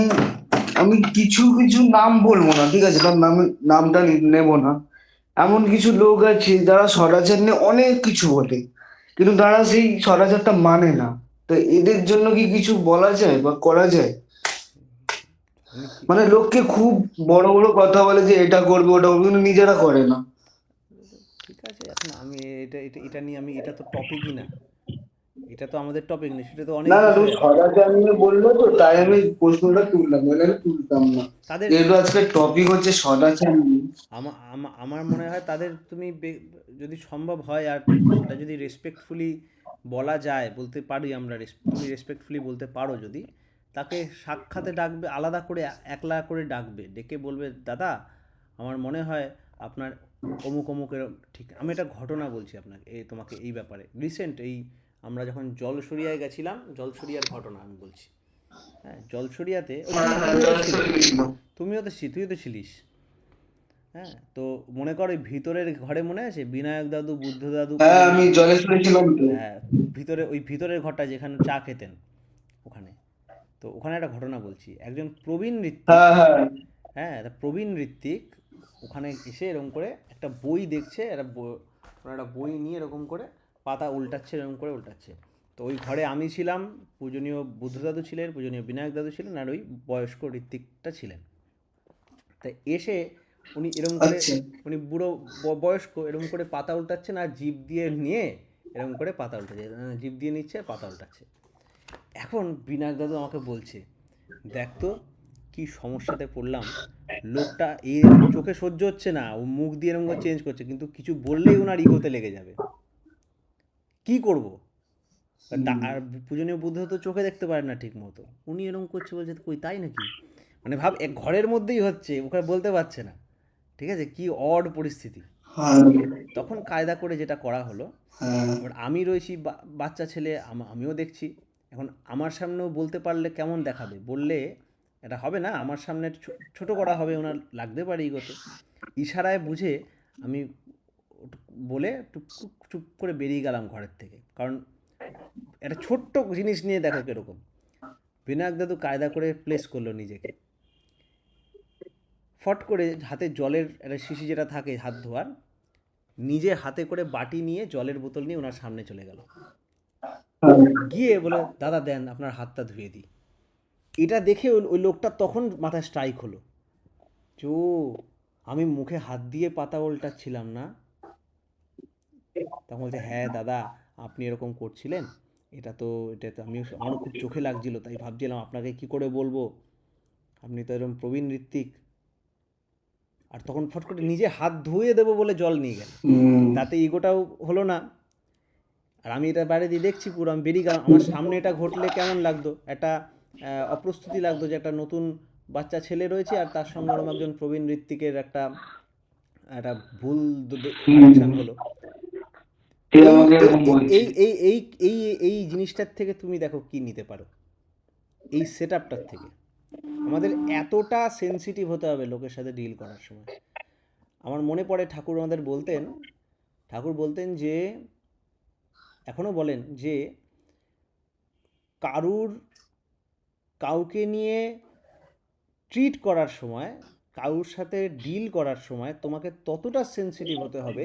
আমি কিছু কিছু নাম বলবো না, ঠিক আছে? তার নামটা নেব না। এমন কিছু লোক আছে যারা সদাচার নিয়ে অনেক কিছু বলে, কিন্তু তারা সেই সদাচারটা মানে না। তো এদের জন্য কি কিছু বলা যায় বা করা যায়? উনি কি মানে লোককে খুব বড় বড় কথা বলে যে এটা করবে ওটা করবে, কিন্তু নিজেরা করে না। ঠিক আছে, এখন আমি এটা এটা এটা নিয়ে আমি, এটা তো টপিকই না, এটা তো আমাদের টপিক নেই, সেটা তো অনেক না না, তুমি বিষয় আছে। সদাচার নিয়ে বললো তো, তাই আমি প্রশ্নটা তুললাম, নইলে আমি তুলতাম না। তাদের যেহেতু আজকে টপিক হচ্ছে সদাচার নিয়ে। আমার মনে হয় তাদের তুমি যদি সম্ভব হয়, আর সেটা যদি রেসপেক্টফুলি বলা যায়, বলতে পারি আমরা, তুমি রেসপেক্টফুলি বলতে পারো যদি, তাকে সাক্ষাতে ডাকবে, আলাদা করে একলা করে ডাকবে, ডেকে বলবে দাদা আমার মনে হয় আপনার অমুক অমুকের ঠিক, আমি একটা ঘটনা বলছি আপনাকে, তোমাকে এই ব্যাপারে রিসেন্ট, এই আমরা যখন জলসরিয়ায় গেছিলাম, জলসরিয়ার ঘটনা আমি বলছি। হ্যাঁ, জলসরিয়াতে তুমিও তো ছিলিস। হ্যাঁ, তো মনে করো ওই ভিতরের ঘরে মনে আছে বিনায়ক দাদু, বুদ্ধ দাদু, হ্যাঁ, আমি জলেশ্বরী ছিলাম তো। হ্যাঁ, ওই ভিতরের ঘরটা যেখানে চা খেতেন ওখানে। তো ওখানে একটা ঘটনা বলছি, একজন প্রবীণ ঋত্বিক, হ্যাঁ হ্যাঁ হ্যাঁ একটা প্রবীণ ঋত্বিক ওখানে এসে এরকম করে একটা বই দেখছে, ওরা একটা বই নিয়ে এরকম করে পাতা উল্টাচ্ছে, এরকম করে উল্টাচ্ছে। তো ওই ঘরে আমি ছিলাম, পূজনীয় বুদ্ধ দাদু ছিলেন, পূজনীয় বিনায়ক দাদু ছিলেন, আর ওই বয়স্ক ঋত্বিকটা ছিলেন। তাই এসে উনি এরকম করে, আচ্ছা। উনি বুড়ো বয়স্ক, এরকম করে পাতা উল্টাচ্ছেন আর জিভ দিয়ে নিয়ে এরকম করে পাতা উল্টাচ্ছে, জিভ দিয়ে নিচ্ছে পাতা উল্টাচ্ছে। এখন বিনায়ক দাদু আমাকে বলছে, দেখ তো কি সমস্যাতে পড়লাম, লোকটা এই চোখে সহ্য হচ্ছে না, ও মুখ দিয়ে এরকম করে চেঞ্জ করছে, কিন্তু কিছু বললেই ওনার ইগোতে লেগে যাবে, কি করব? আর পূজনীয় বুদ্ধ তো চোখে দেখতে পারে না ঠিক মতো, উনি এরকম করছে, বলছে কই তাই নাকি, মানে ভাব এক ঘরের মধ্যেই হচ্ছে, ওখানে বলতে পারছে না। ঠিক আছে, কি অড পরিস্থিতি। হ্যাঁ তখন কায়দা করে যেটা করা হলো, হ্যাঁ এবার আমি রয়েছি বাচ্চা ছেলে, আমিও দেখছি, এখন আমার সামনেও বলতে পারলে কেমন দেখাবে, বললে এটা হবে না, আমার সামনে ছোট করা হবে, ওনার লাগতে পারে ইগোতে। ইশারায় বুঝে আমি বলে চুপ করে বেরিয়ে গেলাম ঘরের থেকে, কারণ একটা ছোট্ট জিনিস নিয়ে দেখো কীরকম। বিনায়ক দাদু কায়দা করে প্লেস করলো নিজেকে, ফট করে হাতে জলের একটা শিশি যেটা থাকে হাত ধোয়ার, নিজে হাতে করে বাটি নিয়ে জলের বোতল নিয়ে ওনার সামনে চলে গেল, গিয়ে বলে দাদা দেন আপনার হাতটা ধুয়ে দিই। এটা দেখে ওই লোকটা তখন মাথায় স্ট্রাইক হলো, চো আমি মুখে হাত দিয়ে পাতা উল্টাচ্ছিলাম না। তখন বলছে হ্যাঁ দাদা আপনি এরকম করছিলেন, এটা তো আমারও খুব চোখে লাগছিল, তাই ভাবছিলাম আপনাকে কি করে বলবো, আপনি তো এরকম প্রবীণ ঋত্বিক। আর তখন ফট করে নিজে হাত ধুয়ে দেবো বলে জল নিয়ে গেল, তাতে ইগোটাও হলো না। আর আমি এটা বাইরে দিয়ে দেখছি পুরো, আমি বেরিয়ে গেলাম, আমার সামনে এটা ঘটলে কেমন লাগতো, একটা অপ্রস্তুতি লাগতো, যে একটা নতুন বাচ্চা ছেলে রয়েছে আর তার সঙ্গে ওরকম একজন প্রবীণ ঋত্বিকের একটা একটা ভুল কানেকশান হলো। কে এই আমাকে এই এরকম বলছে? এই এই এই এই এই জিনিসটার থেকে তুমি দেখো কি নিতে পারো, এই সেট আপটার থেকে। আমাদের এতটা সেন্সিটিভ হতে হবে লোকের সাথে ডিল করার সময়। আমার মনে পড়ে ঠাকুর আমাদের বলতেন যে, এখনও বলেন যে কাউকে নিয়ে ট্রিট করার সময়, কারুর সাথে ডিল করার সময় তোমাকে ততটা সেন্সিটিভ হতে হবে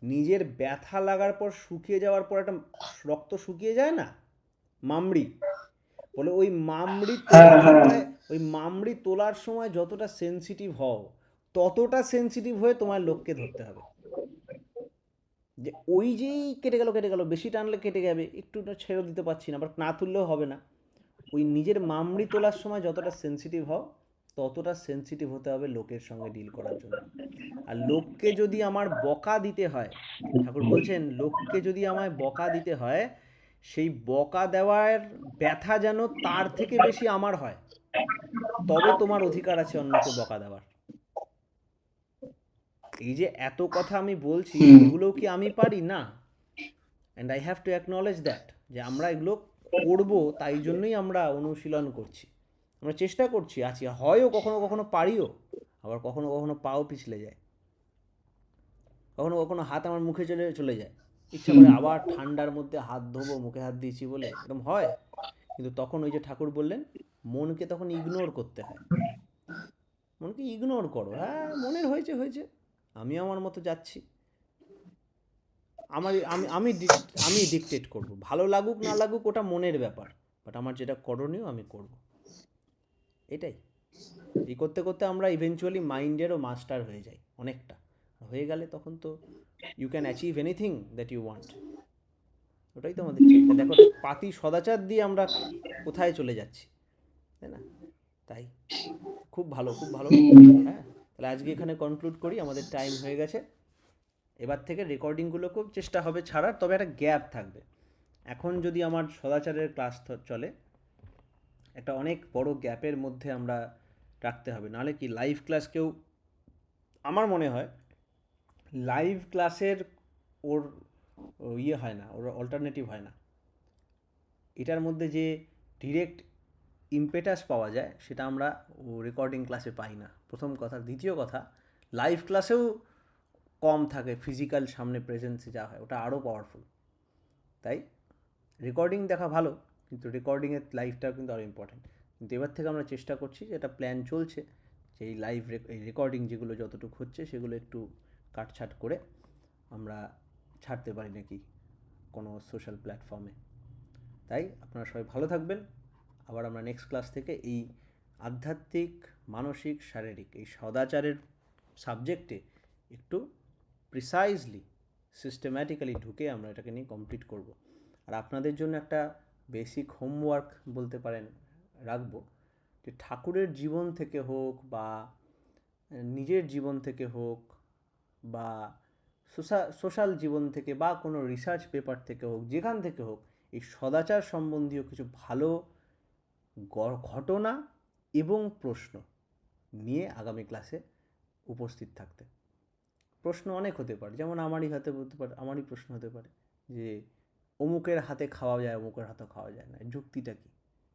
নিজের ব্যথা লাগার পর শুকিয়ে যাওয়ার পর একটা রক্ত শুকিয়ে যায় না, মামড়ি বলে, ওই মামড়ি তোলার সময়, ওই মামড়ি তোলার সময় যতটা সেনসিটিভ হও ততটা সেনসিটিভ হয়ে তোমার লোককে ধরতে হবে। যে ওই যেই কেটে গেল, বেশি টানলে কেটে যাবে, একটু ছেড়ে দিতে পারছি না, বাট না তুললেও হবে না। ওই নিজের মামড়ি তোলার সময় যতটা সেনসিটিভ হও ততটা সেনসিটিভ হতে হবে লোকের সঙ্গে ডিল করার জন্য। আর লোককে যদি আমার বকা দিতে হয়, ঠাকুর বলছেন লোককে যদি আমায় বকা দিতে হয়, সেই বকা দেওয়ার ব্যথা যেন তার থেকে বেশি আমার হয়, তবে তোমার অধিকার আছে অন্যকে বকা দেওয়ার। এই যে এত কথা আমি বলছি, এগুলোও কি আমি পারি না? And I have to acknowledge that, যে আমরা এগুলো করবো, তাই জন্যই আমরা অনুশীলন করছি, আমরা চেষ্টা করছি, আছি, হয়ও কখনো কখনো পারিও, আবার কখনো কখনো পাও পিছলে যায়, কখনো কখনো হাত আমার মুখে চলে যায়, ইচ্ছা করে আবার ঠান্ডার মধ্যে হাত ধোবো, মুখে হাত দিয়েছি বলে, এরকম হয়। কিন্তু তখন ওই যে ঠাকুর বললেন, মনকে তখন ইগনোর করতে হয়। মনকে ইগনোর করো, হ্যাঁ মনের হয়েছে, আমি আমার মতো যাচ্ছি, আমি ডিকটেট করব, ভালো লাগুক না লাগুক ওটা মনের ব্যাপার, বাট আমার যেটা করণীয় আমি করব। এটাই, এই করতে করতে আমরা ইভেনচুয়ালি মাইন্ডেরও মাস্টার হয়ে যাই অনেকটা। হয়ে গেলে তখন তো you can achieve anything that you want. ওটাই তো আমাদের চিন্তা। দেখো পাতি সদাচার দিয়ে আমরা কোথায় চলে যাচ্ছি, তাই না? তাই খুব ভালো, হ্যাঁ। তাহলে আজকে এখানে কনক্লুড করি, আমাদের টাইম হয়ে গেছে। এবার থেকে রেকর্ডিংগুলোকেও চেষ্টা হবে ছাড়ার, তবে একটা গ্যাপ থাকবে। এখন যদি আমার সদাচারের ক্লাস চলে, একটা অনেক বড় গ্যাপের মধ্যে আমরা রাখতে হবে, নাহলে কি লাইভ ক্লাসকেও, আমার মনে হয় লাইভ ক্লাসের ওর ইয়ে হয় না, ওর অল্টারনেটিভ হয় না। এটার মধ্যে যে ডিরেক্ট ইমপেটাস পাওয়া যায় সেটা আমরা রেকর্ডিং ক্লাসে পাই না, প্রথম কথা। দ্বিতীয় কথা, লাইভ ক্লাসেও কম থাকে, ফিজিক্যাল সামনে প্রেজেন্সে যা হয় ওটা আরও পাওয়ারফুল। তাই রেকর্ডিং দেখা ভালো, কিন্তু রেকর্ডিংয়ের লাইভটাও কিন্তু আরও ইম্পর্টেন্ট। কিন্তু এবার থেকে আমরা চেষ্টা করছি, যেটা প্ল্যান চলছে, যে এই লাইভ রেকর্ডিং যেগুলো যতটুকু হচ্ছে সেগুলো একটু কাটছাট করে আমরা ছাড়তে পারি নাকি কোনো সোশ্যাল প্ল্যাটফর্মে। তাই আপনারা সবাই ভালো থাকবেন। আবার আমরা নেক্সট ক্লাস থেকে এই আধ্যাত্মিক, মানসিক, শারীরিক এই সদাচারের সাবজেক্টে একটু প্রিসাইজলি, সিস্টেম্যাটিক্যালি ঢুকে আমরা এটাকে নিয়ে কমপ্লিট করব। আর আপনাদের জন্য একটা বেসিক হোমওয়ার্ক বলতে পারেন রাখবো, যে ঠাকুরের জীবন থেকে হোক বা নিজের জীবন থেকে হোক বা সোশ্যাল জীবন থেকে বা কোনো রিসার্চ পেপার থেকে হোক, যেখান থেকে হোক, এই সদাচার সম্বন্ধীয় কিছু ভালো ঘটনা এবং প্রশ্ন নিয়ে আগামী ক্লাসে উপস্থিত থাকতে। প্রশ্ন অনেক হতে পারে, যেমন আমারই প্রশ্ন হতে পারে যে অমুকের হাতে খাওয়া যায়, অমুকের হাতে খাওয়া যায় না, যুক্তিটা কি?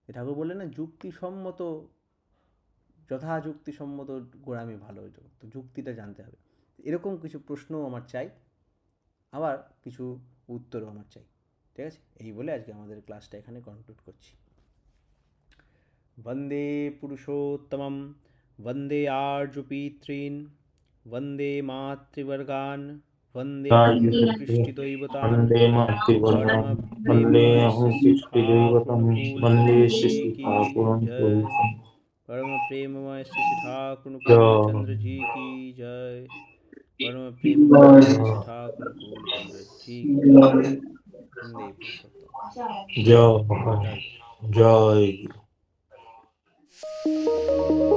ঠাকুর বললেন না, যুক্তিসম্মত, যথাযুক্তিসম্মত গোড়ামি ভালো, তো যুক্তিটা জানতে হবে। এরকম কিছু প্রশ্নও আমার চাই, আবার কিছু উত্তরও আমার চাই। ঠিক আছে, এই বলে আজকে আমাদের ক্লাসটা এখানে কনক্লুড করছি। বন্দে পুরুষোত্তমম, বন্দে আর্যপিতॄন, বন্দে মাতৃবর্গান, বন্দে কৃষ্টিদৈবতান, वन्दे मातृवर्गं वन्दे अहं कृष्टिदैवतं वन्दे श्रीठाकुरं परम प्रेममय श्री ठाकुर चंद्र जी की जय। परम प्रेममय श्री ठाकुर चंद्र जी की जय। वंदे पुरुषोत्तम। जय जय।